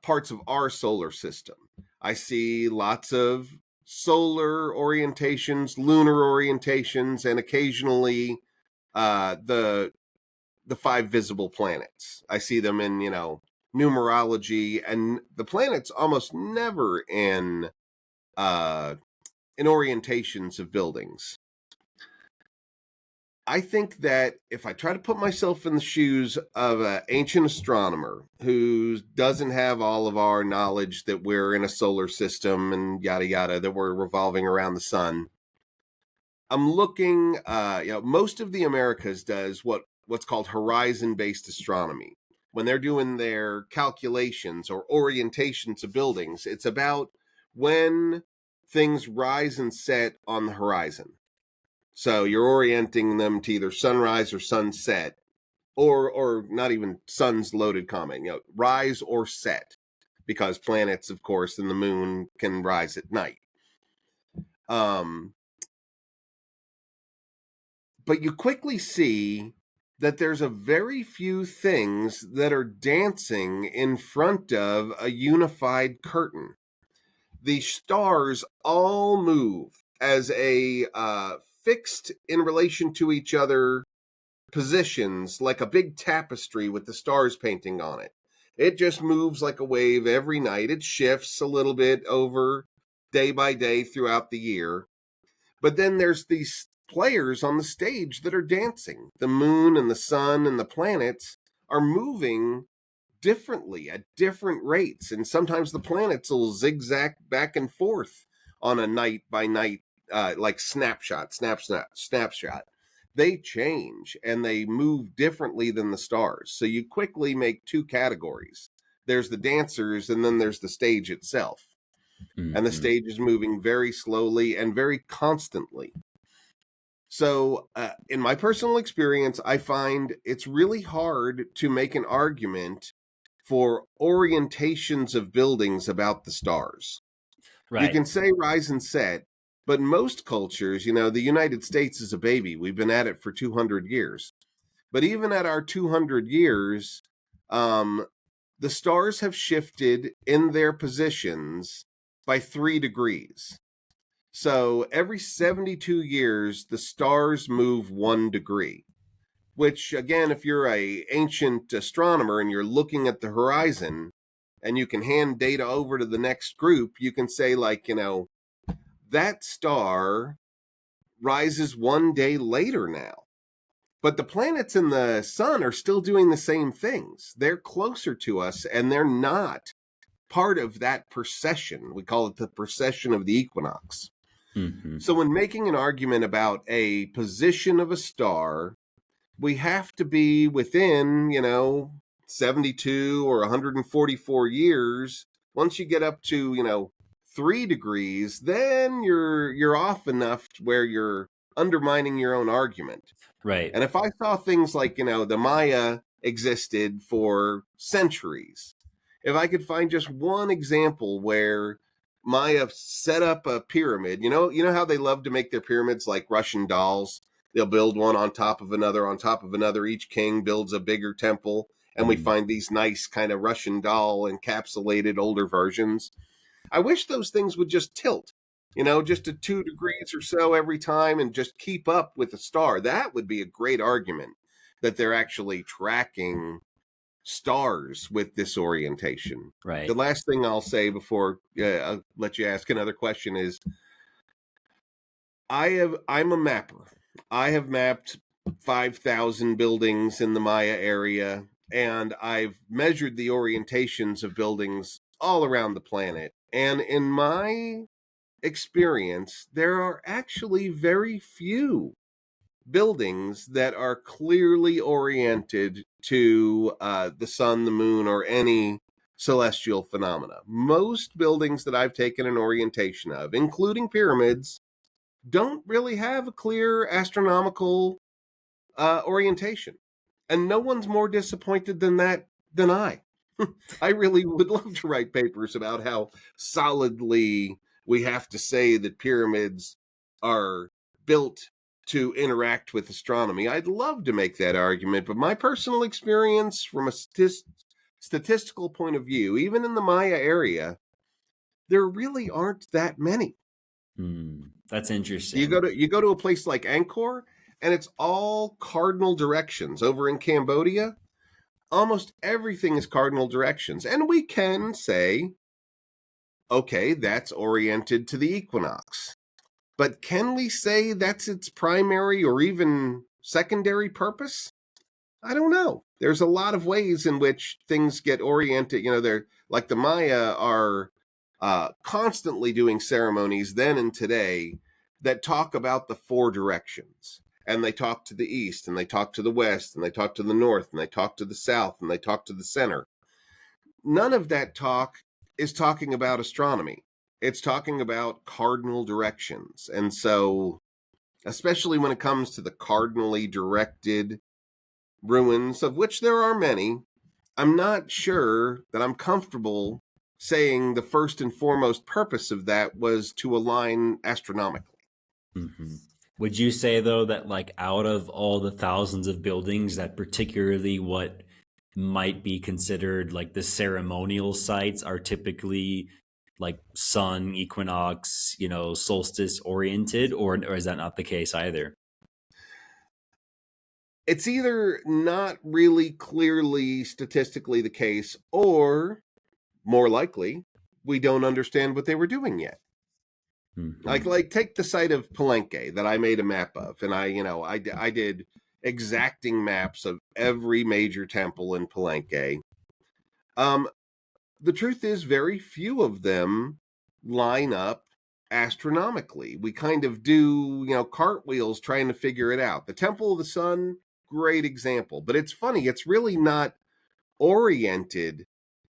parts of our solar system. I see lots of solar orientations, lunar orientations, and occasionally the five visible planets. I see them in numerology, and the planets almost never in orientations of buildings. I think that if I try to put myself in the shoes of an ancient astronomer who doesn't have all of our knowledge that we're in a solar system and yada yada, that we're revolving around the sun, I'm looking. Most of the Americas does what's called horizon-based astronomy. When they're doing their calculations or orientations of buildings, it's about when things rise and set on the horizon. So you're orienting them to either sunrise or sunset, or not even sun's loaded comment. Rise or set, because planets, of course, and the moon can rise at night. Um, but you quickly see that there's a very few things that are dancing in front of a unified curtain. The stars all move as a fixed in relation to each other positions, like a big tapestry with the stars painting on it. It just moves like a wave every night. It shifts a little bit over day by day throughout the year. But then there's these players on the stage that are dancing. The moon and the sun and the planets are moving differently at different rates. And sometimes the planets will zigzag back and forth on a night by night, like snapshot. They change and they move differently than the stars. So you quickly make two categories. There's the dancers, and then there's the stage itself. And the Mm-hmm. stage is moving very slowly and very constantly. So, in my personal experience, I find it's really hard to make an argument for orientations of buildings about the stars. You Right. can say rise and set, but in most cultures, the United States is a baby. We've been at it for 200 years. But even at our 200 years, um, the stars have shifted in their positions by 3 degrees. So every 72 years, the stars move 1 degree, which again, if you're a ancient astronomer and you're looking at the horizon and you can hand data over to the next group, you can say that star rises one day later now. But the planets and the sun are still doing the same things. They're closer to us, and they're not part of that precession. We call it the precession of the equinox. Mm-hmm. So when making an argument about a position of a star, we have to be within, 72 or 144 years. Once you get up to, 3 degrees, then you're off enough where you're undermining your own argument. Right. And if I saw things like, the Maya existed for centuries, if I could find just one example where Maya set up a pyramid, you know how they love to make their pyramids like Russian dolls? They'll build one on top of another on top of another. Each king builds a bigger temple, and we Mm. find these nice kind of Russian doll encapsulated older versions. I wish those things would just tilt, just to 2 degrees or so every time and just keep up with the star. That would be a great argument that they're actually tracking stars with this orientation. The Right. last thing I'll say before I'll let you ask another question is I'm a mapper. I have mapped 5,000 buildings in the Maya area, and I've measured the orientations of buildings all around the planet. And in my experience, there are actually very few buildings that are clearly oriented to the sun, the moon, or any celestial phenomena. Most buildings that I've taken an orientation of, including pyramids, don't really have a clear astronomical orientation. And no one's more disappointed than I. I really would love to write papers about how solidly we have to say that pyramids are built to interact with astronomy. I'd love to make that argument, but my personal experience from a statistical point of view, even in the Maya area, there really aren't that many. That's You interesting. go to a place like Angkor, and it's all cardinal directions. Over in Cambodia, almost everything is cardinal directions, and we can say, okay, that's oriented to the equinox. But can we say that's its primary or even secondary purpose? I don't know. There's a lot of ways in which things get oriented. They're like the Maya are constantly doing ceremonies then and today that talk about the 4 directions. And they talk to the east, and they talk to the west, and they talk to the north, and they talk to the south, and they talk to the center. None of that talk is talking about astronomy. It's talking about cardinal directions. And so, especially when it comes to the cardinally directed ruins, of which there are many, I'm not sure that I'm comfortable saying the first and foremost purpose of that was to align astronomically. Mm-hmm. Would you say though that like out of all the thousands of buildings, that particularly what might be considered like the ceremonial sites are typically like sun, equinox, solstice oriented, or is that not the case either? It's either not really clearly statistically the case, or more likely, we don't understand what they were doing yet. Mm-hmm. Like take the site of Palenque that I made a map of, and I did exacting maps of every major temple in Palenque. Um, the truth is, very few of them line up astronomically. We kind of do, cartwheels trying to figure it out. The Temple of the Sun, great example, but it's funny. It's really not oriented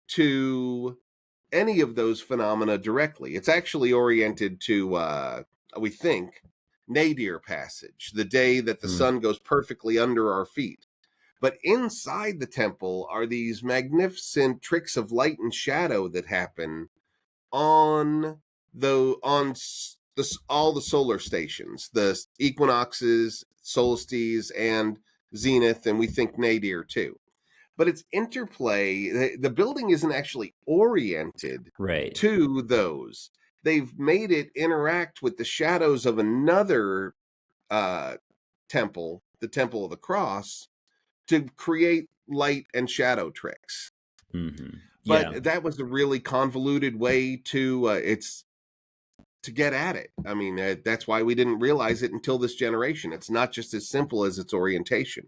to any of those phenomena directly. It's actually oriented to, we think, nadir passage, the day that the sun goes perfectly under our feet. But inside the temple are these magnificent tricks of light and shadow that happen on all the solar stations, the equinoxes, solstices, and zenith, and we think nadir too. But it's interplay. The building isn't actually oriented Right. to those. They've made it interact with the shadows of another uh, temple, the Temple of the Cross, to create light and shadow tricks. Mm-hmm. Yeah. But that was a really convoluted way to it's to get at it. I mean, that's why we didn't realize it until this generation. It's not just as simple as its orientation.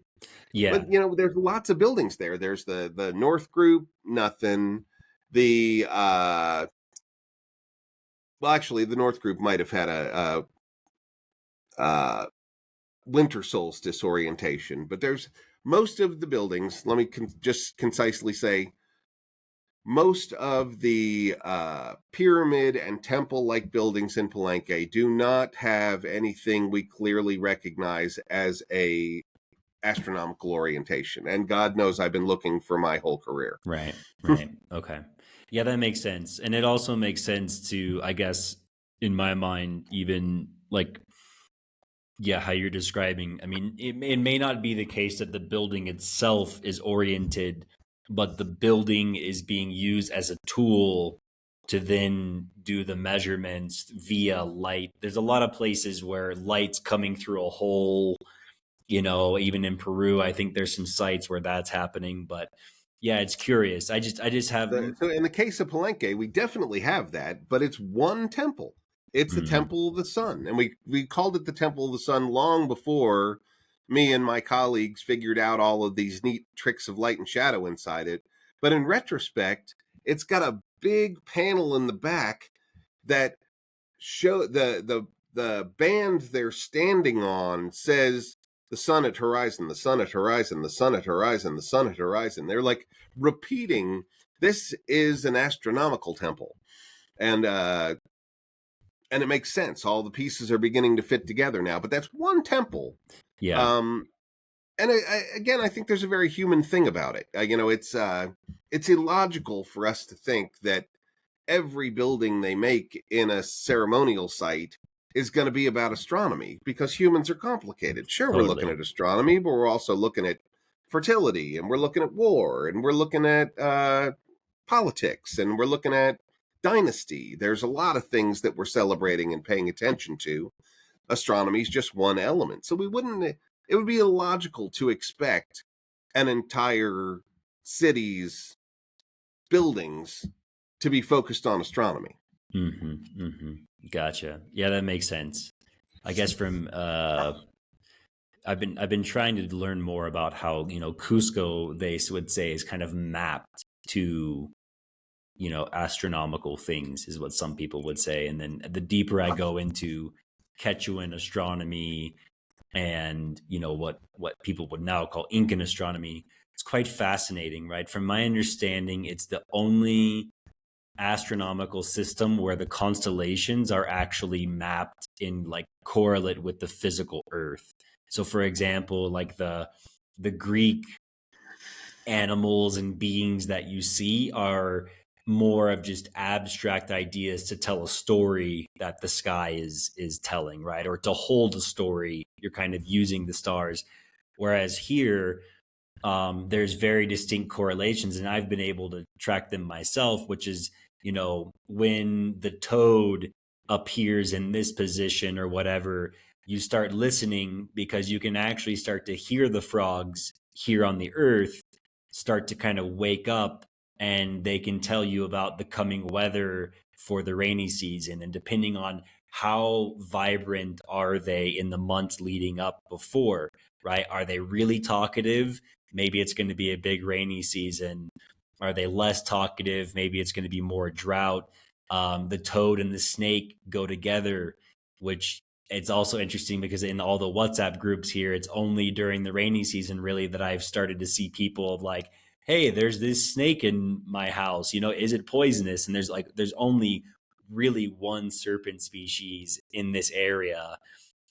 Yeah. But there's lots of buildings there. There's the North Group, nothing. The well, actually, the North Group might have had a winter solstice orientation, but there's most of the buildings. Let me just concisely say, most of the pyramid and temple-like buildings in Palenque do not have anything we clearly recognize as a astronomical orientation. And God knows I've been looking for my whole career. Right. Okay. Yeah, that makes sense. And it also makes sense to, I guess, in my mind, even like, yeah, how you're describing. I mean, it may not be the case that the building itself is oriented, but the building is being used as a tool to then do the measurements via light. There's a lot of places where light's coming through a hole, even in Peru, I think there's some sites where that's happening, but yeah, it's curious. I just have. So in the case of Palenque, we definitely have that, but it's one temple. It's the Temple of the Sun. And we called it the Temple of the Sun long before me and my colleagues figured out all of these neat tricks of light and shadow inside it. But in retrospect, it's got a big panel in the back that show the band they're standing on says the sun at horizon, the sun at horizon, the sun at horizon, the sun at horizon. They're like repeating, this is an astronomical temple. And it makes sense. All the pieces are beginning to fit together now, but that's one temple. Yeah. And again, I think there's a very human thing about it. It's illogical for us to think that every building they make in a ceremonial site is going to be about astronomy, because humans are complicated. Sure, we're looking Totally. at astronomy, but we're also looking at fertility, and we're looking at war, and we're looking at politics, and we're looking at dynasty. There's a lot of things that we're celebrating and paying attention to. Astronomy is just one element. So it would be illogical to expect an entire city's buildings to be focused on astronomy. Gotcha. Yeah, that makes sense. I guess from I've been trying to learn more about how Cusco, they would say, is kind of mapped to astronomical things, is what some people would say. And then the deeper I go into Quechuan astronomy and what people would now call Incan astronomy, it's quite fascinating, right? From my understanding, it's the only astronomical system where the constellations are actually mapped in like correlate with the physical earth. So for example, like the Greek animals and beings that you see are more of just abstract ideas to tell a story that the sky is telling, right? Or to hold a story, you're kind of using the stars. Whereas here, there's very distinct correlations, and I've been able to track them myself, which is, when the toad appears in this position or whatever, you start listening because you can actually start to hear the frogs here on the earth start to kind of wake up, and they can tell you about the coming weather for the rainy season. And depending on how vibrant are they in the months leading up before, right? Are they really talkative? Maybe it's going to be a big rainy season. Are they less talkative? Maybe it's going to be more drought. The toad and the snake go together, which it's also interesting because in all the WhatsApp groups here, it's only during the rainy season really that I've started to see people of like, hey, there's this snake in my house, is it poisonous? And there's only really one serpent species in this area.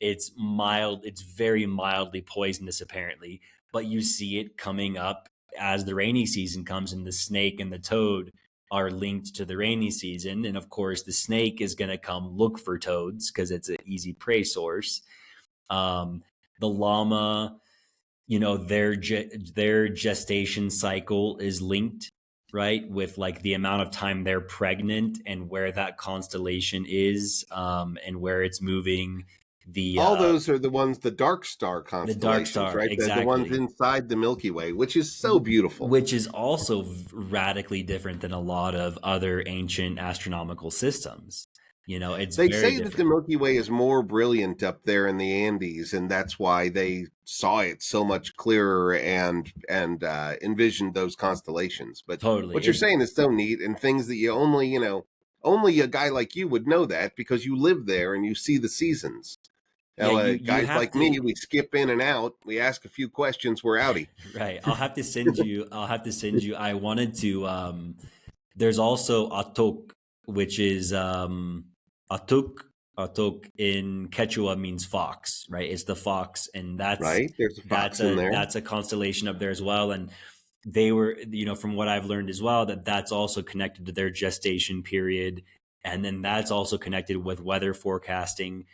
It's mild, it's very mildly poisonous apparently, but you see it coming up as the rainy season comes, and the snake and the toad are linked to the rainy season. And of course, the snake is going to come look for toads because it's an easy prey source. The llama, their gestation cycle is linked, right, with like the amount of time they're pregnant and where that constellation is, and where it's moving. All those are the ones, the dark star The dark constellations, star, right? The ones exactly. inside the Milky Way, which is so beautiful. Which is also radically different than a lot of other ancient astronomical systems. It's They very say that the different. Milky Way is more brilliant up there in the Andes, and that's why they saw it so much clearer and envisioned those constellations. But Totally. what you're saying is so neat, and things that you only, only a guy like you would know that because you live there and you see the seasons. Yeah, Now, you guys have like to. me, we skip in and out. We ask a few questions. We're outie. Right. I'll have to send you. I wanted to there's also atok, which is atuk. Atuk in Quechua means fox, right? It's the fox, and that's Right? There's a that's fox in a there. that's a constellation up there as well. And they were, from what I've learned as well, that's also connected to their gestation period, and then that's also connected with weather forecasting.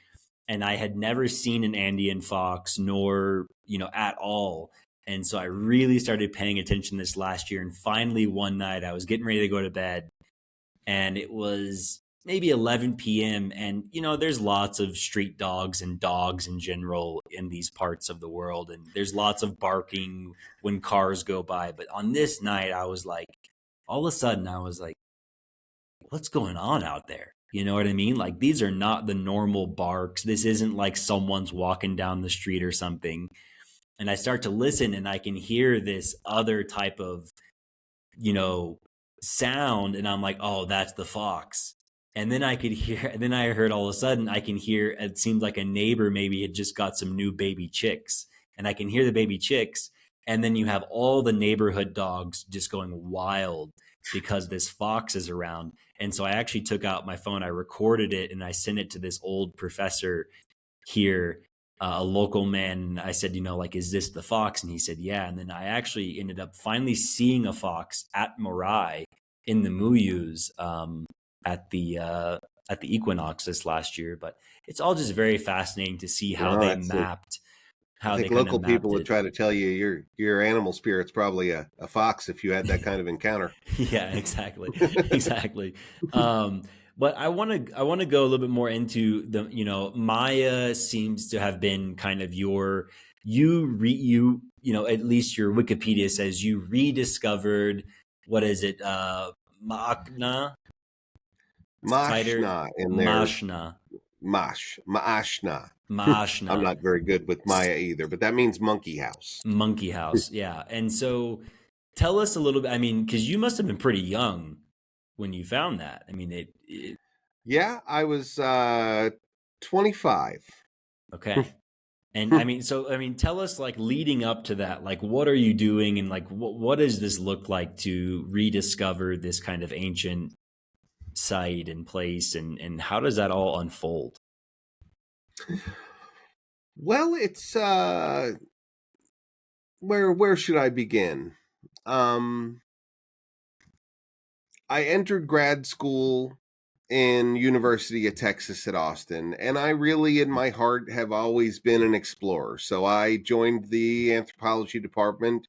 And I had never seen an Andean fox, nor at all. And so I really started paying attention this last year. And finally, one night, I was getting ready to go to bed, and it was maybe 11 p.m. And there's lots of street dogs and dogs in general in these parts of the world, and there's lots of barking when cars go by. But on this night, I was like, all of a sudden, I was like, what's going on out there? You know what I mean? Like, these are not the normal barks. This isn't like someone's walking down the street or something. And I start to listen, and I can hear this other type of, you know, sound. And I'm like, oh, that's the fox. And then and then I heard all of a sudden, I can hear, it seemed like a neighbor maybe had just got some new baby chicks. And I can hear the baby chicks. And then you have all the neighborhood dogs just going wild because this fox is around. And so I actually took out my phone, I recorded it, and I sent it to this old professor here, a local man. And I said, like, is this the fox? And he said, yeah. And then I actually ended up finally seeing a fox at Morai in the Muyus, at the equinox this last year. But it's all just very fascinating to see how No, they that's it. mapped, I how they think kind of local people mapped would it. try to tell you your animal spirit's probably a fox if you had that kind of encounter. Yeah, exactly, exactly. Um, but I want to go a little bit more into the, Maya seems to have been kind of at least your Wikipedia says you rediscovered, what is it, Maakna, tighter, Moshna in there. Mashna, Maashna. I'm Mashna, not very good with Maya either, but that means monkey house. monkey house, yeah. And so tell us a little bit. I mean, because you must have been pretty young when you found that. I mean, it Yeah, I was 25. okay. And I mean, tell us, like, leading up to that, like, what are you doing, and like, what does this look like to rediscover this kind of ancient site and place, and how does that all unfold? Well, it's where should I begin? Um I entered grad school in University of Texas at Austin, and I really in my heart have always been an explorer. So I joined the anthropology department,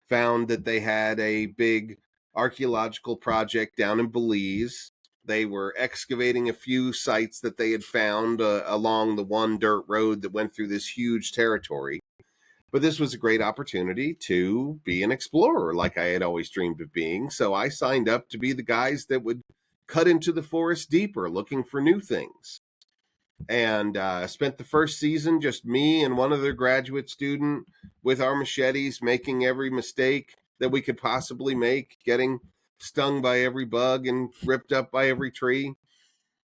found that they had a big archaeological project down in Belize. They were excavating a few sites that they had found along the one dirt road that went through this huge territory. But this was a great opportunity to be an explorer like I had always dreamed of being. So I signed up to be the guys that would cut into the forest deeper looking for new things. And spent the first season just me and one other graduate student with our machetes, making every mistake that we could possibly make, getting stung by every bug and ripped up by every tree.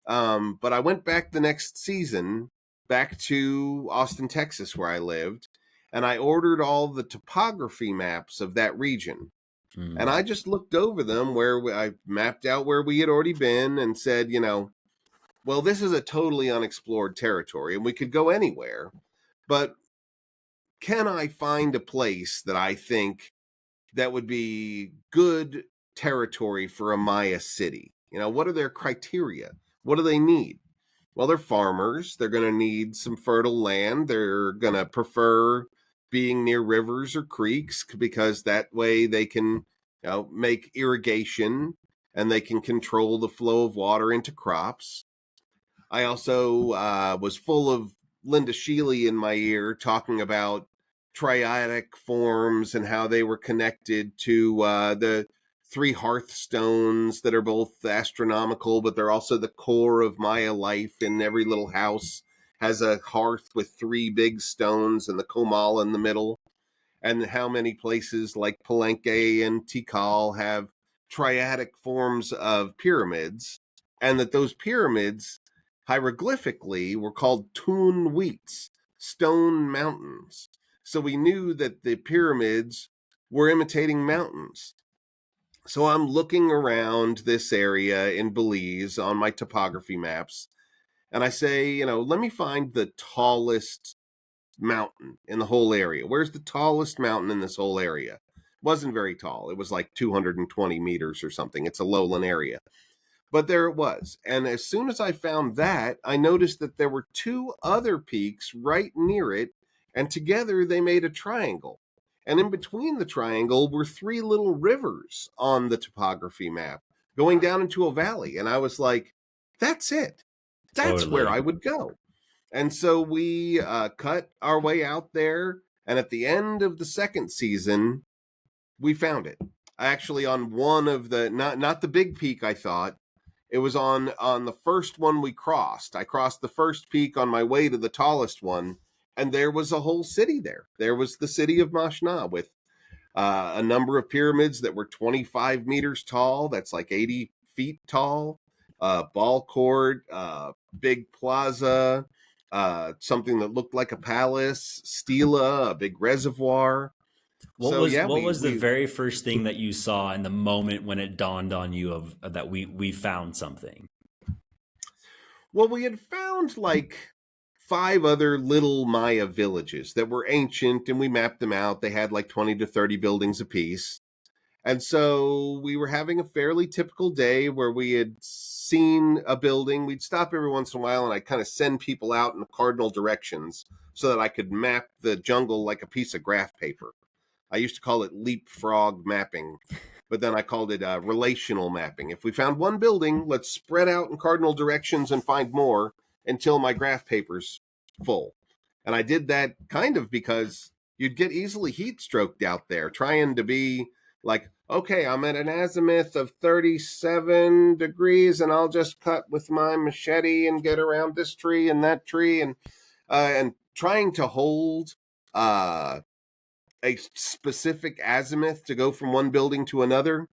But I went back the next season, back to Austin, Texas, where I lived, and I ordered all the topography maps of that region. And Mm, I just looked over them I mapped out where we had already been and said, well, this is a totally unexplored territory and we could go anywhere. But can I find a place that I think that would be good territory for a Maya city? What are their criteria? What do they need? Well, they're farmers. They're going to need some fertile land. They're going to prefer being near rivers or creeks because that way they can, make irrigation and they can control the flow of water into crops. I also was full of Linda Sheely in my ear talking about triadic forms and how they were connected to the 3 hearthstones that are both astronomical, but they're also the core of Maya life. In every little house has a hearth with 3 big stones and the Komal in the middle. And how many places like Palenque and Tikal have triadic forms of pyramids, and that those pyramids hieroglyphically were called Tun Wheats, stone mountains. So we knew that the pyramids were imitating mountains. So I'm looking around this area in Belize on my topography maps, and I say, let me find the tallest mountain in the whole area. Where's the tallest mountain in this whole area? Wasn't very tall. It was like 220 meters or something. It's a lowland area. But there it was. And as soon as I found that, I noticed that there were 2 other peaks right near it, and together they made a triangle. And in between the triangle were 3 little rivers on the topography map going down into a valley. And I was like, that's it. That's where Totally. I would go. And so we cut our way out there. And at the end of the second season, we found it. Actually, on one of the not the big peak, I thought it was on the first one we crossed. I crossed the first peak on my way to the tallest one, and there was a whole city there. There was the city of Moshna with a number of pyramids that were 25 meters tall. That's like 80 feet tall. Ball court, big plaza, something that looked like a palace, stela, a big reservoir. What So was yeah, what was the we very first thing that you saw in the moment when it dawned on you of that we found something? well, we had found like 5 other little Maya villages that were ancient, and we mapped them out. They had like 20 to 30 buildings apiece. And so we were having a fairly typical day where we had seen a building. We'd stop every once in a while, and I'd kind of send people out in cardinal directions so that I could map the jungle like a piece of graph paper. I used to call it leapfrog mapping, but then I called it relational mapping. If we found one building, let's spread out in cardinal directions and find more until my graph paper's full. And I did that kind of because you'd get easily heat stroked out there trying to be like, okay, I'm at an azimuth of 37 degrees and I'll just cut with my machete and get around this tree and that tree, and trying to hold uh a specific azimuth to go from one building to another.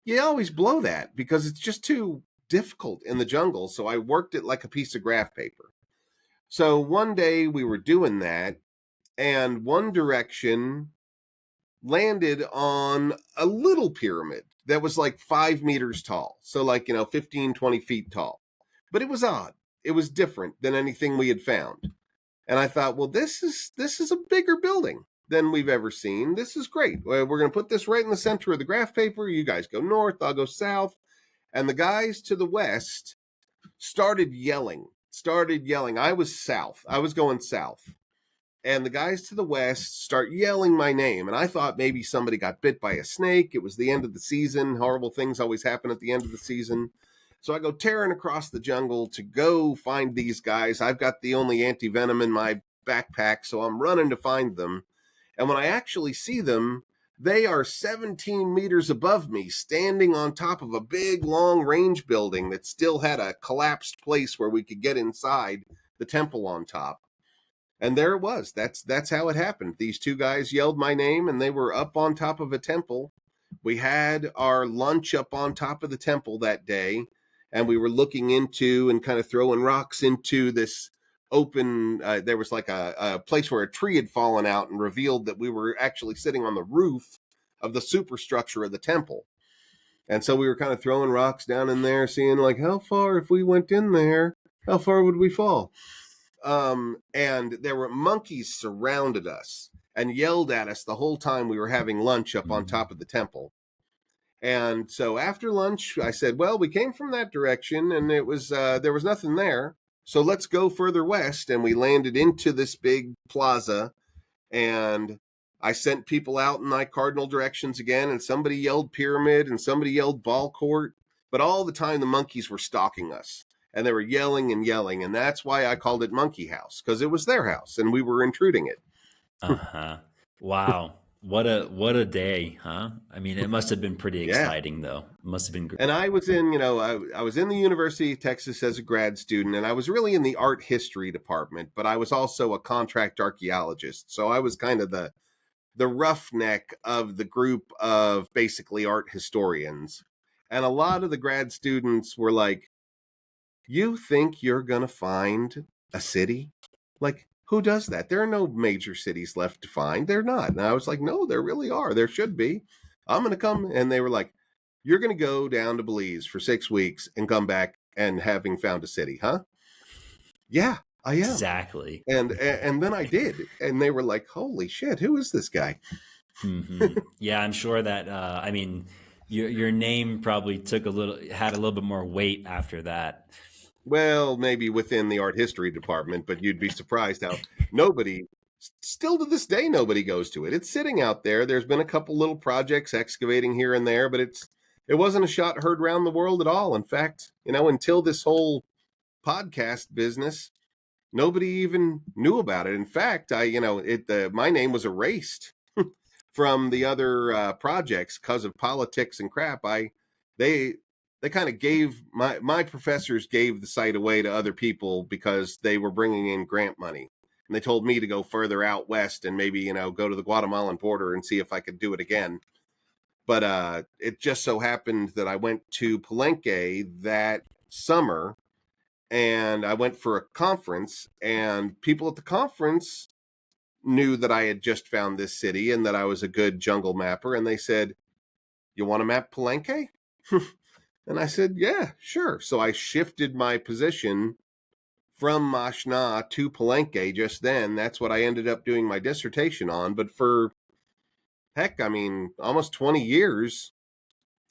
You always blow that because it's just too difficult in the jungle. So I worked it like a piece of graph paper. So one day we were doing that, and one direction landed on a little pyramid that was like 5 meters tall. So, like, 15, 20 feet tall. But it was odd. It was different than anything we had found. And I thought, well, this is a bigger building than we've ever seen. This is great. We're going to put this right in the center of the graph paper. You guys go north, I'll go south. And the guys to the west started yelling. I was south. I was going south. And the guys to the west start yelling my name. And I thought maybe somebody got bit by a snake. It was the end of the season. Horrible things always happen at the end of the season. So I go tearing across the jungle to go find these guys. I've got the only anti-venom in my backpack, so I'm running to find them. And when I actually see them, they are 17 meters above me, standing on top of a big, long range building that still had a collapsed place where we could get inside the temple on top. And there it was. That's how it happened. These 2 guys yelled my name, and they were up on top of a temple. We had our lunch up on top of the temple that day, and we were looking into and kind of throwing rocks into this open. There was like a place where a tree had fallen out and revealed that we were actually sitting on the roof of the superstructure of the temple. And so we were kind of throwing rocks down in there, seeing like how far, if we went in there, how far would we fall? And there were monkeys surrounded us and yelled at us the whole time we were having lunch up on top of the temple. And so after lunch, I said, well, we came from that direction and it was, there was nothing there. So let's go further west. And we landed into this big plaza, and I sent people out in my cardinal directions again, and somebody yelled pyramid and somebody yelled ball court. But all the time the monkeys were stalking us, and they were yelling and yelling. And that's why I called it Monkey House, because it was their house and we were intruding it. Uh-huh. Wow. What a day, huh? I mean, it must have been pretty Yeah. exciting, though. It must have been great. And I was in, I was in the University of Texas as a grad student, and I was really in the art history department, but I was also a contract archaeologist. So I was kind of the roughneck of the group of basically art historians. And a lot of the grad students were like, "You think you're going to find a city? Like, who does that? There are no major cities left to find. They're not." And I was like, "No, there really are. There should be. I'm going to come." And they were like, "You're going to go down to Belize for 6 weeks and come back and having found a city, huh?" "Yeah, I am." Exactly. And then I did. And they were like, "Holy shit, who is this guy?" Yeah, I'm sure that. I mean, your name probably had a little bit more weight after that. Well, maybe within the art history department, but you'd be surprised how nobody, still to this day, nobody goes to it. It's sitting out there. There's been a couple little projects excavating here and there, but it wasn't a shot heard around the world at all. In fact, until this whole podcast business, nobody even knew about it. In fact, my name was erased from the other projects because of politics and crap. They they kind of gave my professors gave the site away to other people because they were bringing in grant money, and they told me to go further out west and maybe go to the Guatemalan border and see if I could do it again. But it just so happened that I went to Palenque that summer, and I went for a conference, and people at the conference knew that I had just found this city and that I was a good jungle mapper. And they said, "You want to map Palenque?" And I said, "Yeah, sure." So I shifted my position from Moshna to Palenque just then. That's what I ended up doing my dissertation on. But for heck, I mean, almost 20 years,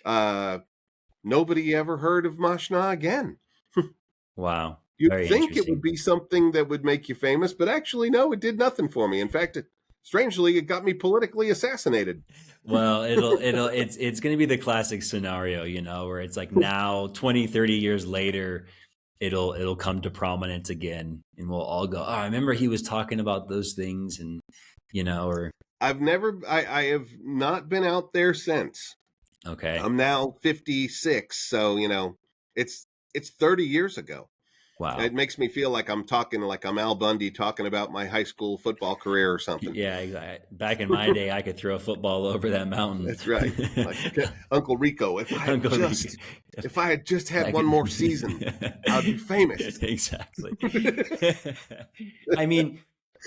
uh, nobody ever heard of Moshna again. Wow, You'd very think it would interesting. be something that would make you famous, but actually, no, it did nothing for me. In fact, strangely, it got me politically assassinated. Well, it's going to be the classic scenario, where it's like now 20, 30 years later, it'll come to prominence again, and we'll all go, "Oh, I remember he was talking about those things," and or I have not been out there since. okay, I'm now 56, so it's 30 years ago. wow. It makes me feel like I'm talking like I'm Al Bundy talking about my high school football career or something. Yeah, exactly. Back in my day, I could throw a football over that mountain. That's right. Like Uncle Rico, Uncle Rico. if I had just had Back one in... more season, I'd be famous. Exactly. I mean,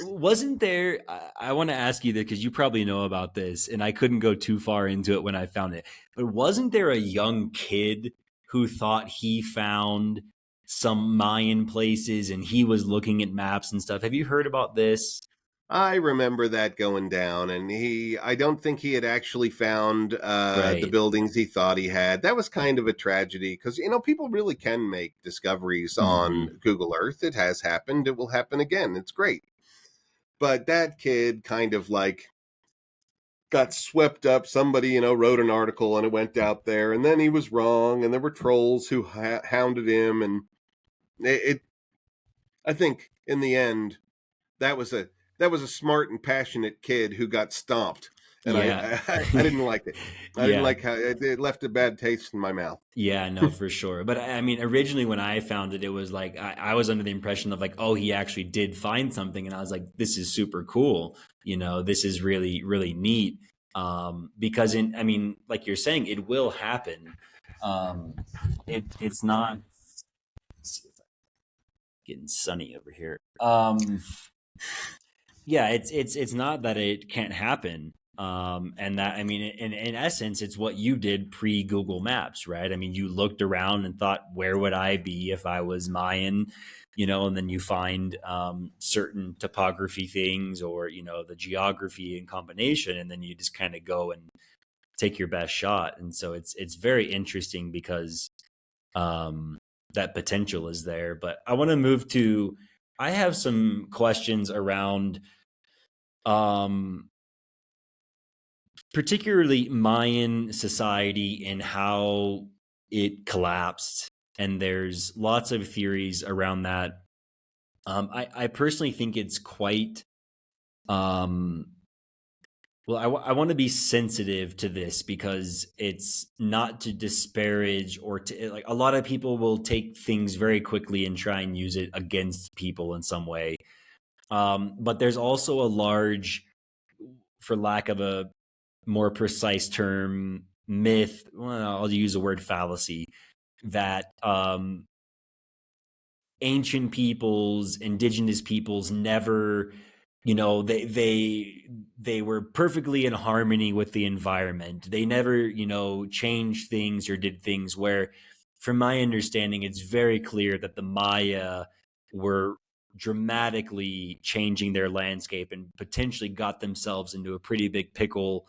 wasn't there? I want to ask you this because you probably know about this, and I couldn't go too far into it when I found it. But wasn't there a young kid who thought he found some Mayan places, and he was looking at maps and stuff? Have you heard about this? I remember that going down, and I don't think he had actually found the Right. buildings he thought he had. That was kind of a tragedy because, people really can make discoveries on Mm-hmm. Google Earth. It has happened. It will happen again. It's great. But that kid kind of like got swept up. Somebody, wrote an article and it went out there, and then he was wrong, and there were trolls who hounded him. And I think in the end, that was a smart and passionate kid who got stomped, and Yeah. I didn't like it. I didn't Yeah. like how it left a bad taste in my mouth. Yeah, no, for sure. But I mean, originally when I found it, it was like I was under the impression of like, oh, he actually did find something, and I was like, this is super cool. This is really, really neat. Because I mean, like you're saying, it will happen. It's not. Let's see if I'm getting sunny over here. Yeah, it's not that it can't happen. And that, I mean, in essence, it's what you did pre Google Maps, right? I mean, you looked around and thought, where would I be if I was Mayan, and then you find certain topography things, or the geography in combination, and then you just kind of go and take your best shot. And so it's very interesting because that potential is there. But I want to move to. I have some questions around um, particularly Mayan society and how it collapsed. And there's lots of theories around that. I personally think it's quite Well, I want to be sensitive to this because it's not to disparage or to like a lot of people will take things very quickly and try and use it against people in some way. But there's also a large, for lack of a more precise term, myth. Well, I'll use the word fallacy that ancient peoples, indigenous peoples never, they were perfectly in harmony with the environment. They never, changed things or did things where, from my understanding, it's very clear that the Maya were dramatically changing their landscape and potentially got themselves into a pretty big pickle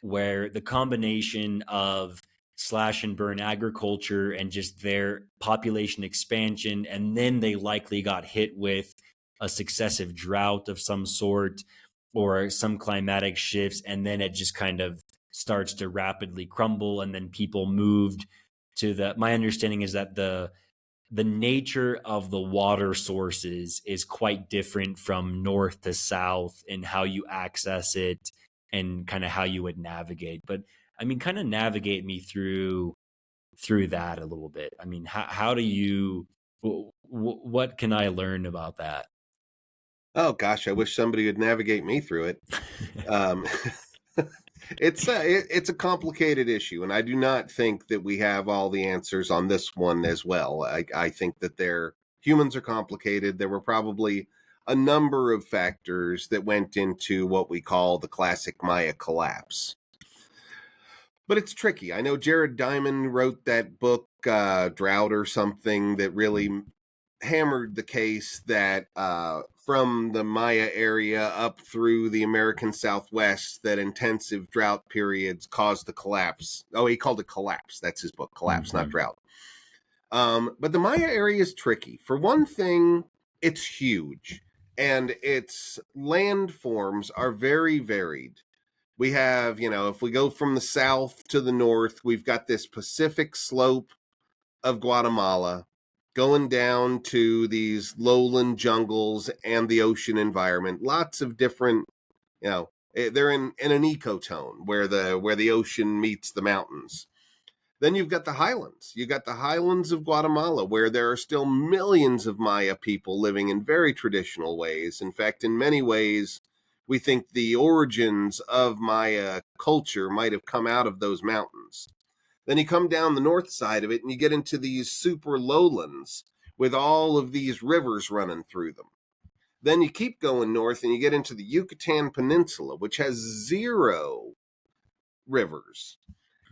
where the combination of slash and burn agriculture and just their population expansion, and then they likely got hit with a successive drought of some sort or some climatic shifts, and then it just kind of starts to rapidly crumble, and then people moved to the my understanding is that the nature of the water sources is quite different from north to south in how you access it and kind of how you would navigate. But I mean, kind of navigate me through that a little bit. I mean, how do you what can I learn about that? Oh gosh, I wish somebody would navigate me through it. Um, it's a complicated issue, and I do not think that we have all the answers on this one as well. I think that humans are complicated. There were probably a number of factors that went into what we call the classic Maya collapse. But it's tricky. I know Jared Diamond wrote that book, Drought or something, that really hammered the case that from the Maya area up through the American Southwest, that intensive drought periods caused the collapse. Oh, he called it collapse. That's his book, Collapse, not drought. But the Maya area is tricky. For one thing, it's huge, and its landforms are very varied. We have, if we go from the south to the north, we've got this Pacific slope of Guatemala going down to these lowland jungles and the ocean environment. Lots of different, they're in an ecotone where the ocean meets the mountains. Then you've got the highlands. You got the highlands of Guatemala, where there are still millions of Maya people living in very traditional ways. In fact, in many ways, we think the origins of Maya culture might have come out of those mountains. Then you come down the north side of it and you get into these super lowlands with all of these rivers running through them. Then you keep going north and you get into the Yucatan Peninsula, which has zero rivers.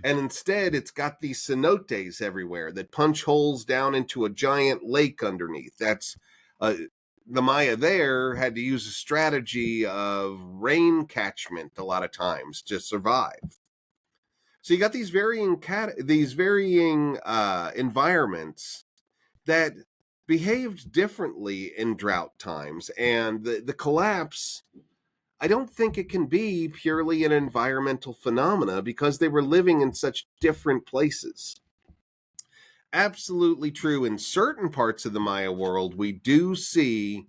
And instead, it's got these cenotes everywhere that punch holes down into a giant lake underneath. That's the Maya there had to use a strategy of rain catchment a lot of times to survive. So you got these varying environments that behaved differently in drought times, and the collapse, I don't think it can be purely an environmental phenomena because they were living in such different places. Absolutely true. In certain parts of the Maya world, we do see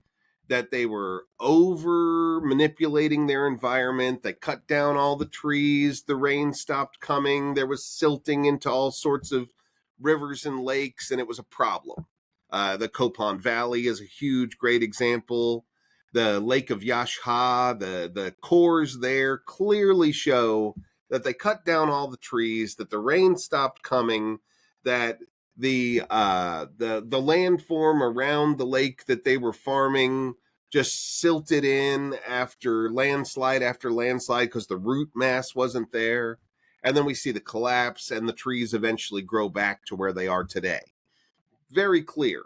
that they were over manipulating their environment. They cut down all the trees. The rain stopped coming. There was silting into all sorts of rivers and lakes, and it was a problem. The Copan Valley is a huge, great example. The Lake of Yashha, the cores there clearly show that they cut down all the trees, that the rain stopped coming, that the landform around the lake that they were farming just silted in after landslide because the root mass wasn't there. And then we see the collapse and the trees eventually grow back to where they are today. Very clear.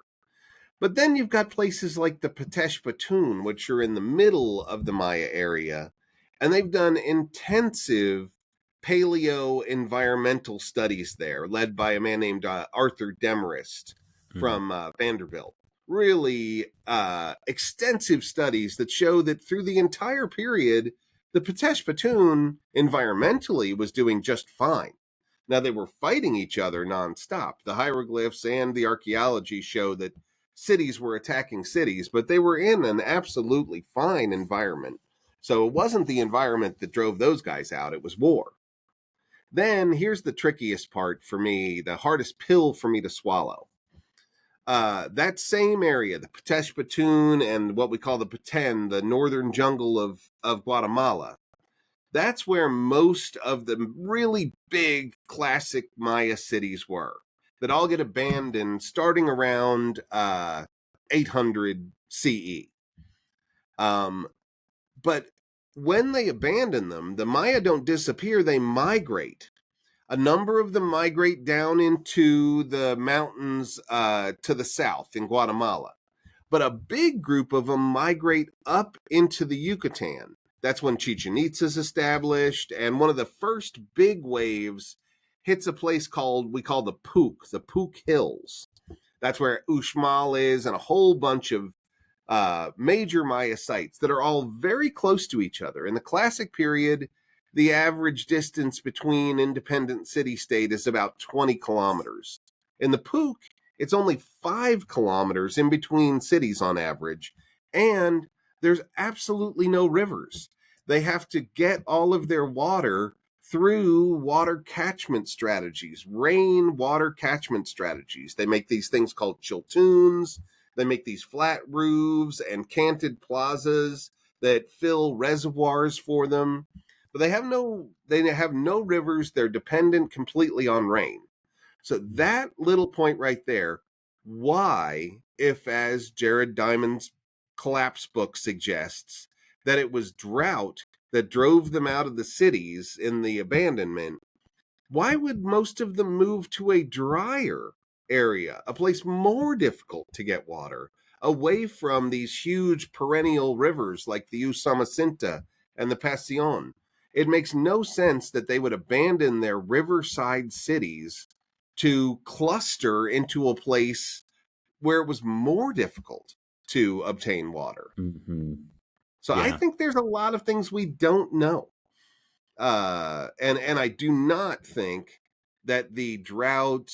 But then you've got places like the Patesh Batun, which are in the middle of the Maya area, and they've done intensive paleo environmental studies there, led by a man named Arthur Demarest from Vanderbilt. Really extensive studies that show that through the entire period, the Patesh Batun environmentally was doing just fine. Now, they were fighting each other nonstop. The hieroglyphs and the archaeology show that cities were attacking cities, but they were in an absolutely fine environment. So it wasn't the environment that drove those guys out, it was war. Then here's the trickiest part for me, the hardest pill for me to swallow. That same area, the Patesh Batoon and what we call the Petén, the northern jungle of Guatemala, that's where most of the really big classic Maya cities were that all get abandoned starting around 800 CE. But when they abandon them, the Maya don't disappear, they migrate. A number of them migrate down into the mountains to the south in Guatemala. But a big group of them migrate up into the Yucatan. That's when Chichen Itza's established, and one of the first big waves hits a place we call the Puc Hills. That's where Uxmal is, and a whole bunch of major Maya sites that are all very close to each other. In the classic period, the average distance between independent city-state is about 20 kilometers. In the Puc, it's only 5 kilometers in between cities on average, and there's absolutely no rivers. They have to get all of their water through water catchment strategies, rain water catchment strategies. They make these things called chiltuns. They make these flat roofs and canted plazas that fill reservoirs for them. But they have no rivers. They're dependent completely on rain. So that little point right there, why, if as Jared Diamond's collapse book suggests, that it was drought that drove them out of the cities in the abandonment, why would most of them move to a drier area, a place more difficult to get water, away from these huge perennial rivers like the Usumacinta and the Pasión? It makes no sense that they would abandon their riverside cities to cluster into a place where it was more difficult to obtain water. Mm-hmm. So I Yeah. think there's a lot of things we don't know. And I do not think that the drought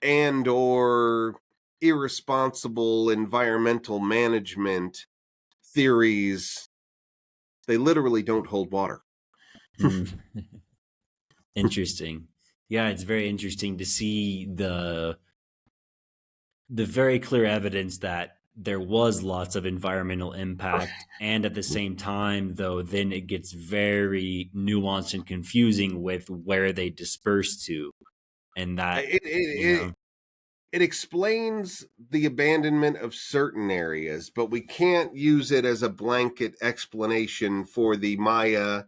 and or irresponsible environmental management theories, they literally don't hold water. Mm. Interesting. Yeah, it's very interesting to see the very clear evidence that there was lots of environmental impact, and at the same time, though, then it gets very nuanced and confusing with where they disperse to, and that, It, you it, know. it, it explains the abandonment of certain areas, but we can't use it as a blanket explanation for the Maya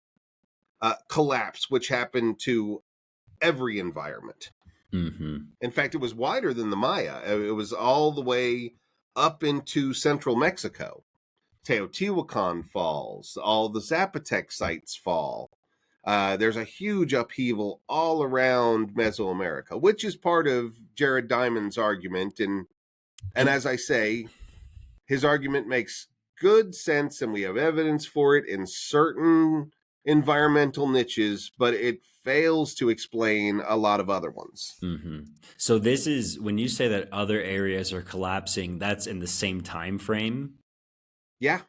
collapse, which happened to every environment. Mm-hmm. In fact, it was wider than the Maya. It was all the way up into central Mexico. Teotihuacan falls, all the Zapotec sites fall. There's a huge upheaval all around Mesoamerica, which is part of Jared Diamond's argument. And And as I say, his argument makes good sense, and we have evidence for it in certain environmental niches, but it fails to explain a lot of other ones. mm-hmm. So this is when you say that other areas are collapsing, that's in the same time frame. Yeah,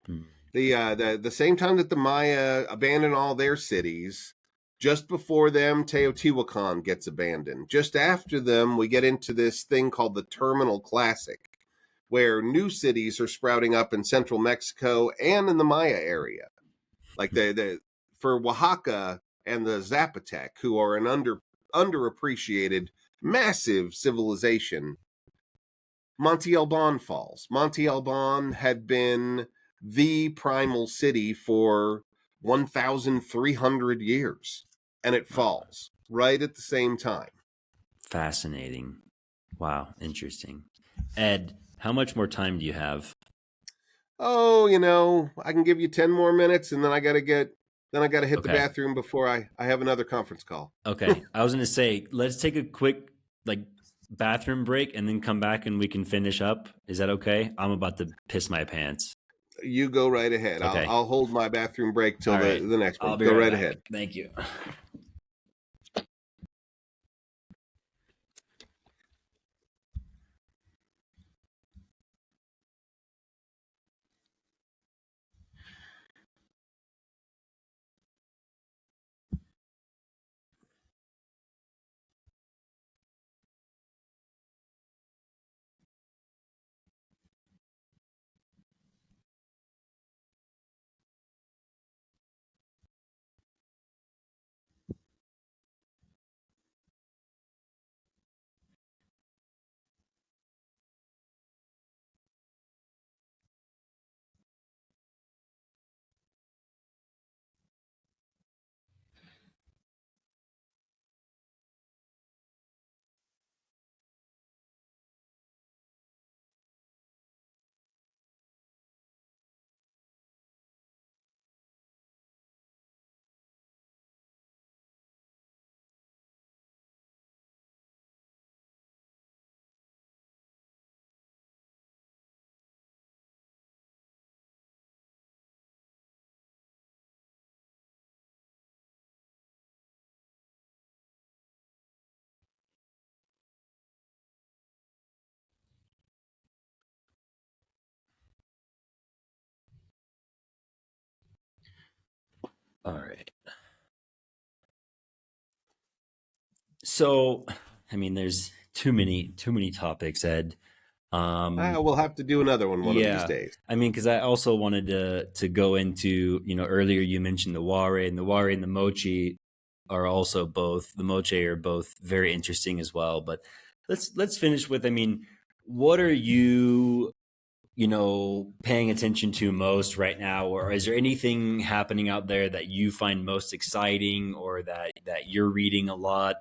Mm. the same time that the Maya abandon all their cities, just before them, Teotihuacan gets abandoned. Just after them, we get into this thing called the Terminal Classic, where new cities are sprouting up in central Mexico and in the Maya area. Like the for Oaxaca and the Zapotec, who are an underappreciated massive civilization. Monte Alban falls. Monte Alban had been the primal city for 1,300 years, and it falls right at the same time. Fascinating. Wow, interesting. Ed, how much more time do you have? Oh, I can give you 10 more minutes, and then I got to hit the Okay. bathroom before I have another conference call. Okay. I was going to say, let's take a quick like bathroom break and then come back and we can finish up. Is that okay? I'm about to piss my pants. You go right ahead. I'll Okay. I'll hold my bathroom break till All the right. the next I'll one. be Go right right back. ahead. Thank you. All right. So, I mean, there's too many topics, Ed. We'll have to do another one of these Yeah. days. I mean, because I also wanted to go into, earlier you mentioned the Ware and the Mochi are also both, the Moche are both very interesting as well. But let's finish with, I mean, what are you, paying attention to most right now, or is there anything happening out there that you find most exciting, or that you're reading a lot?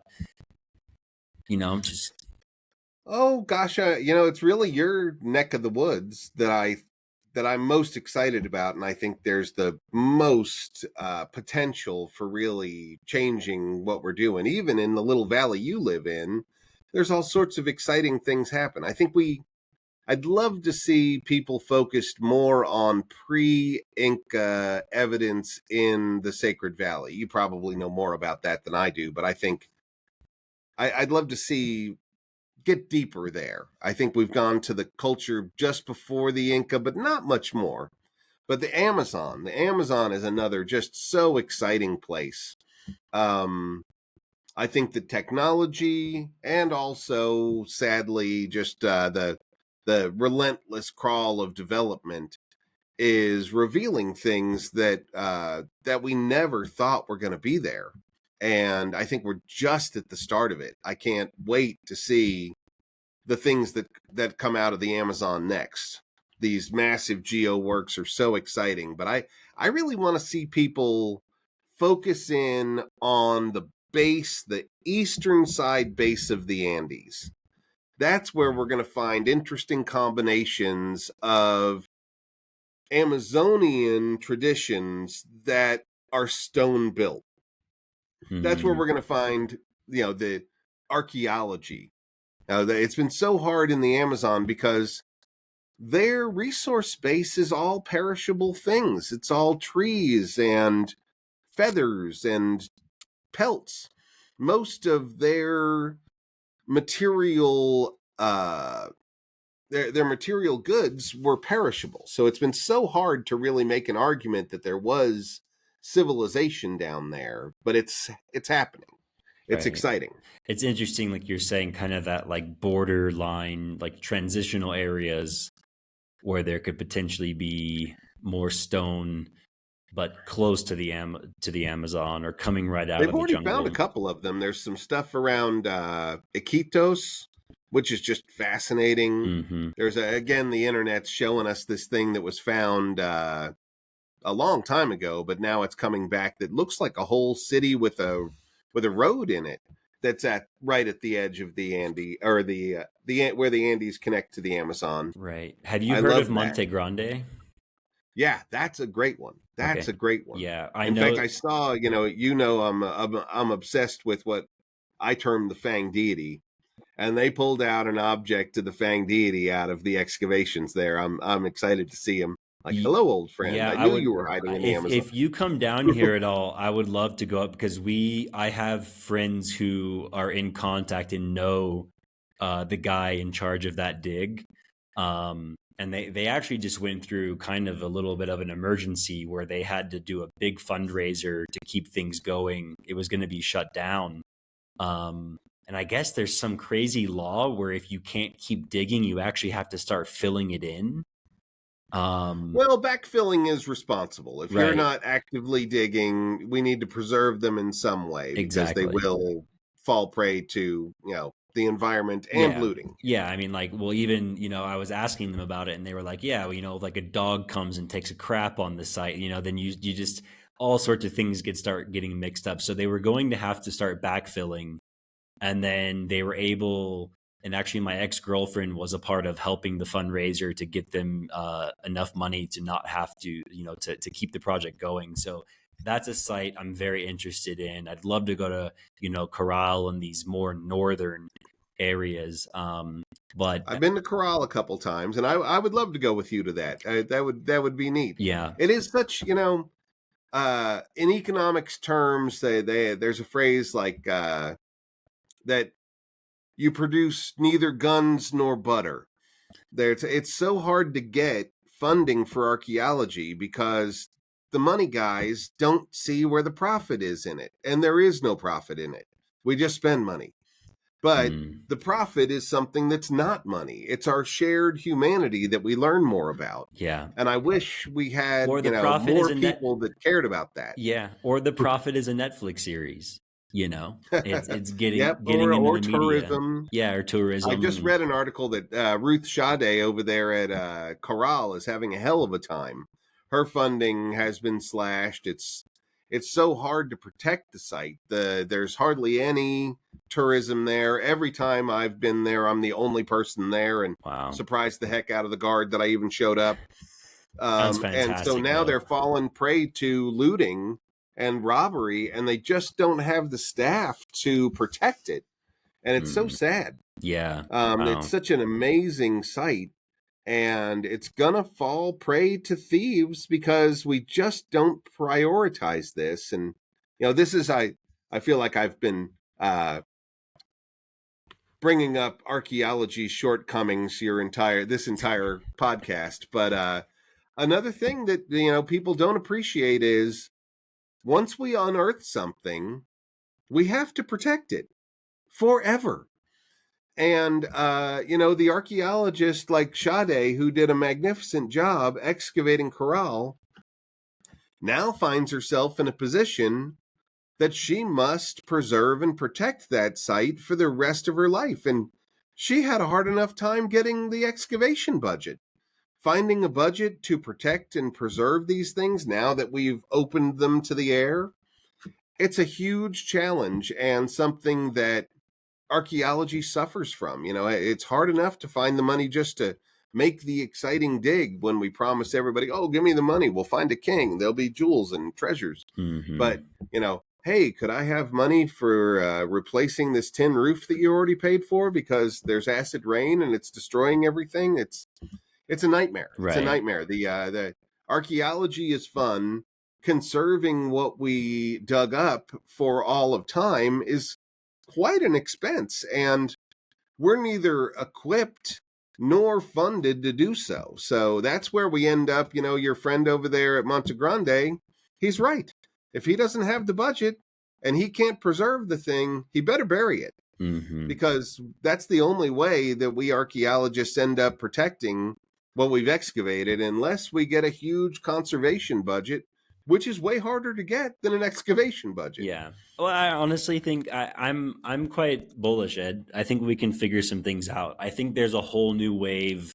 Just Oh gosh, it's really your neck of the woods that I'm most excited about, and I think there's the most potential for really changing what we're doing. Even in the little valley you live in, there's all sorts of exciting things happen. I'd love to see people focused more on pre-Inca evidence in the Sacred Valley. You probably know more about that than I do, but I think I'd love to see get deeper there. I think we've gone to the culture just before the Inca, but not much more. But the Amazon is another just so exciting place. I think the technology and also, sadly, just the relentless crawl of development is revealing things that we never thought were going to be there. And I think we're just at the start of it. I can't wait to see the things that come out of the Amazon next. These massive geo works are so exciting, but I really want to see people focus in on the eastern side base of the Andes. That's where we're going to find interesting combinations of Amazonian traditions that are stone built. That's where mhm, we're going to find, the archaeology. Now, it's been so hard in the Amazon because their resource base is all perishable things. It's all trees and feathers and pelts. Most of their material their material goods were perishable. So it's been so hard to really make an argument that there was civilization down there, but it's happening. It's right. exciting. It's interesting, like you're saying, kind of that like borderline, like transitional areas where there could potentially be more stone, but close to the Amazon or coming right out They've of the already found a jungle. couple of them. There's some stuff around Iquitos, which is just fascinating. Hmm. There's again, the internet's showing us this thing that was found a long time ago, but now it's coming back. That looks like a whole city with a road in it. That's at right at the edge of the Andes, or the where the Andes connect to the Amazon. Right. Have you I heard of love that. Monte Grande? Yeah, that's a great one. That's Okay. a great one. Yeah, I In fact, know. I saw, I'm obsessed with what I term the Fang deity, and they pulled out an object to the Fang deity out of the excavations there. I'm excited to see him. Like, y- hello, old friend. Yeah, I I knew would. you were hiding in the Amazon. If you come down here at all, I would love to go up because I have friends who are in contact and know the guy in charge of that dig. And they actually just went through kind of a little bit of an emergency where they had to do a big fundraiser to keep things going. It was going to be shut down. And I guess there's some crazy law where if you can't keep digging, you actually have to start filling it in. Um, Well, backfilling is responsible. If you're right. not actively digging, we need to preserve them in some way because they Exactly. will fall prey to, the environment and Yeah. looting. Yeah. I mean, like, well, even, I was asking them about it and they were like, yeah, well, like a dog comes and takes a crap on the site, then you just, all sorts of things start getting mixed up. So they were going to have to start backfilling. And then they were able, and actually my ex-girlfriend was a part of helping the fundraiser to get them enough money to not have to, to keep the project going. So that's a site I'm very interested in. I'd love to go to, Corral and these more northern areas. But I've been to Corral a couple times, and I would love to go with you to that. That would be neat. yeah, It is such, in economics terms, there's a phrase like that you produce neither guns nor butter. It's so hard to get funding for archaeology because the money guys don't see where the profit is in it. And there is no profit in it. We just spend money. But the profit is something that's not money. It's our shared humanity that we learn more about. Yeah. And I wish we had, Or the profit is more a net. people that cared about that. Yeah. Or the profit is a Netflix series. It's getting Yep. into Or the media. tourism. Yeah. Or tourism. I just read an article that Ruth Sade over there at Corral is having a hell of a time. Her funding has been slashed. It's so hard to protect the site. There's hardly any tourism there. Every time I've been there, I'm the only person there, and Wow. surprised the heck out of the guard that I even showed up. Sounds And so fantastic, now though. they're falling prey to looting and robbery, and they just don't have the staff to protect it. And it's so sad. Yeah. Wow. It's such an amazing site, and it's gonna fall prey to thieves because we just don't prioritize this. And this is I feel like I've been bringing up archaeology shortcomings this entire podcast, but another thing that people don't appreciate is once we unearth something, we have to protect it forever. And, the archaeologist like Sade, who did a magnificent job excavating Corral, now finds herself in a position that she must preserve and protect that site for the rest of her life. And she had a hard enough time getting the excavation budget. Finding a budget to protect and preserve these things now that we've opened them to the air, it's a huge challenge and something that archaeology suffers from. It's hard enough to find the money just to make the exciting dig when we promise everybody, oh, give me the money, we'll find a king, there'll be jewels and treasures. But hey, could I have money for replacing this tin roof that you already paid for because there's acid rain and it's destroying everything? It's a nightmare. Right. It's a nightmare. The archaeology is fun. Conserving what we dug up for all of time is quite an expense, and we're neither equipped nor funded to do so. So that's where we end up. Your friend over there at Monte Grande, he's right. If he doesn't have the budget and he can't preserve the thing, he better bury it. Because that's the only way that we archaeologists end up protecting what we've excavated, unless we get a huge conservation budget, which is way harder to get than an excavation budget. Yeah. Well, I honestly think I'm quite bullish, Ed. I think we can figure some things out. I think there's a whole new wave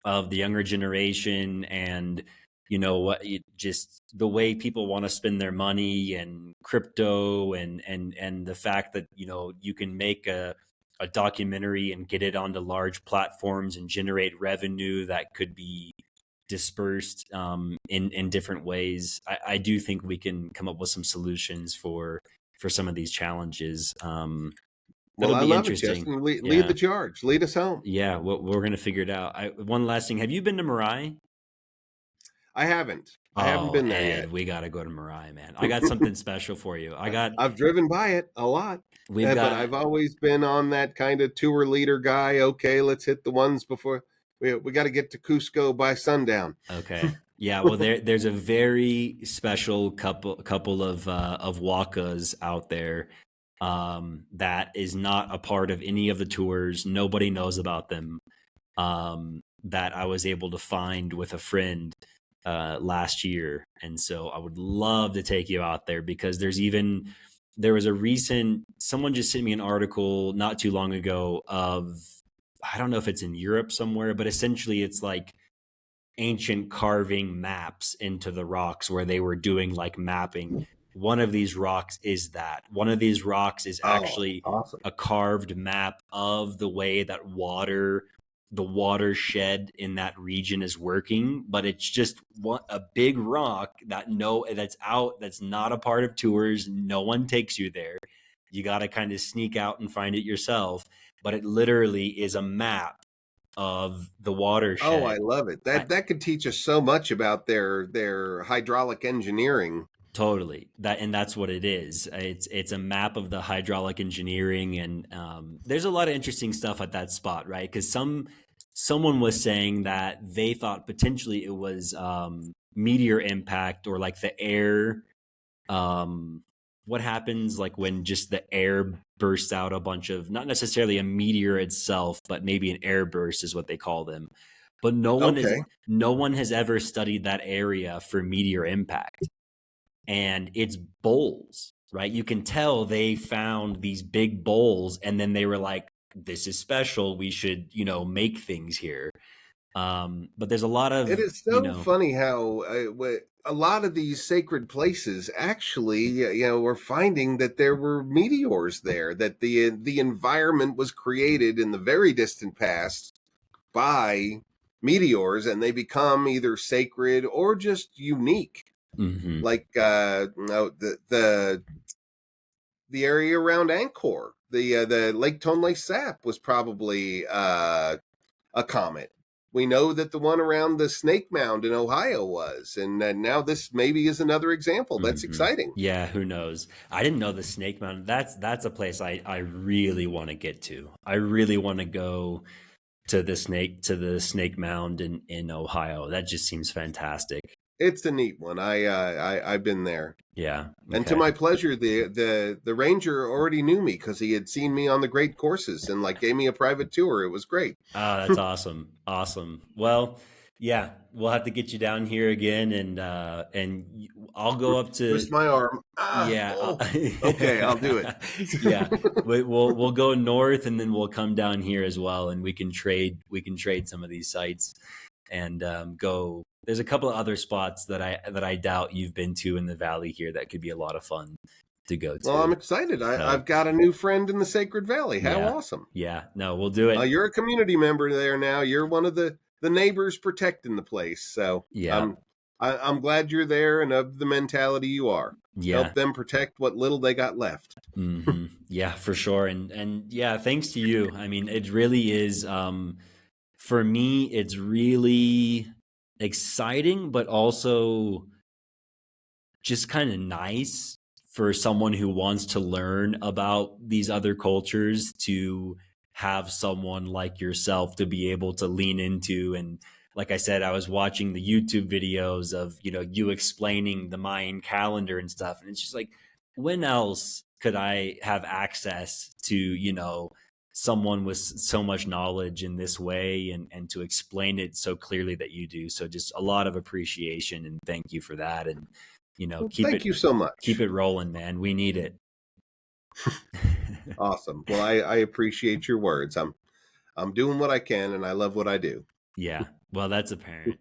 of the younger generation, and just the way people want to spend their money, and crypto, and the fact that you can make a documentary and get it onto large platforms and generate revenue that could be dispersed in different ways. I do think we can come up with some solutions for some of these challenges. Well, That'll I be love it, interesting. Justin. Lead the charge. Lead us home. Yeah, we're going to figure it out. One last thing. Have you been to Marai? I haven't. I haven't been there Ed, yet. we got to go to Marai, man. I got something special for you. I've driven by it a lot. But I've always been on that kind of tour leader guy. Okay, let's hit the ones before we got to get to Cusco by sundown. Okay. Yeah, well, there's a very special couple of wakas out there that is not a part of any of the tours. Nobody knows about them. That I was able to find with a friend last year, and so I would love to take you out there, because there was a recent, someone just sent me an article not too long ago of, I don't know if it's in Europe somewhere, but essentially it's like ancient carving maps into the rocks where they were doing like mapping. One of these rocks is that. One of these rocks is actually awesome. a carved map of the way that the watershed in that region is working, but it's just a big rock that's not a part of tours. No one takes you there. You got to kind of sneak out and find it yourself, but it literally is a map of the watershed. Oh, I love it. That could teach us so much about their hydraulic engineering. Totally. That's what it is. It's a map of the hydraulic engineering, and there's a lot of interesting stuff at that spot, right? Because someone was saying that they thought potentially it was meteor impact, or like the air, what happens like when just the air bursts out a bunch of, not necessarily a meteor itself, but maybe an air burst is what they call them. But Okay. no one has ever studied that area for meteor impact. And it's bowls, right? You can tell they found these big bowls, and then they were like, this is special, we should, make things here. But there's a lot It of, is so funny how a lot of these sacred places actually, we're finding that there were meteors there, that the environment was created in the very distant past by meteors, and they become either sacred or just unique. Mhm. Like no, the area around Angkor, the Lake Tonle Sap was probably a comet. We know that the one around the Snake Mound in Ohio was, and now this maybe is another example. That's exciting. Yeah, who knows? I didn't know the Snake Mountain. That's a place I really want to get to. I really want to go to the Snake Mound in Ohio. That just seems fantastic. It's a neat one. I've been there, Yeah. and to Okay. my pleasure, the ranger already knew me because he had seen me on the great courses and like gave me a private tour. It was great. Oh, that's awesome. Awesome. Well, yeah, we'll have to get you down here again, and I'll go up to, Twist my arm. yeah. Oh, okay, I'll do it. Yeah. We'll go north, and then we'll come down here as well, and we can trade some of these sites, and go. There's a couple of other spots that I doubt you've been to in the valley here that could be a lot of fun to go Well, I'm to. excited. So I've got a new friend in the Sacred Valley. How yeah, awesome! yeah. No, we'll do it. You're a community member there now. You're one of the neighbors protecting the place. So Yeah, I'm glad you're there and of the mentality you are. yeah. Help them protect what little they got left. Yeah, for sure. And yeah, thanks to you. I mean, it really is, for me, it's really exciting, but also just kind of nice for someone who wants to learn about these other cultures to have someone like yourself to be able to lean into. And like I said, I was watching the YouTube videos of, you explaining the Mayan calendar and stuff, and it's just like, when else could I have access to, someone with so much knowledge in this way, and to explain it so clearly that you do. So just a lot of appreciation, and thank you for that. And Well, thank you so keep much. it rolling, man. We need it. Awesome. Well, I appreciate your words. I'm doing what I can, and I love what I do. Yeah. Well, that's apparent.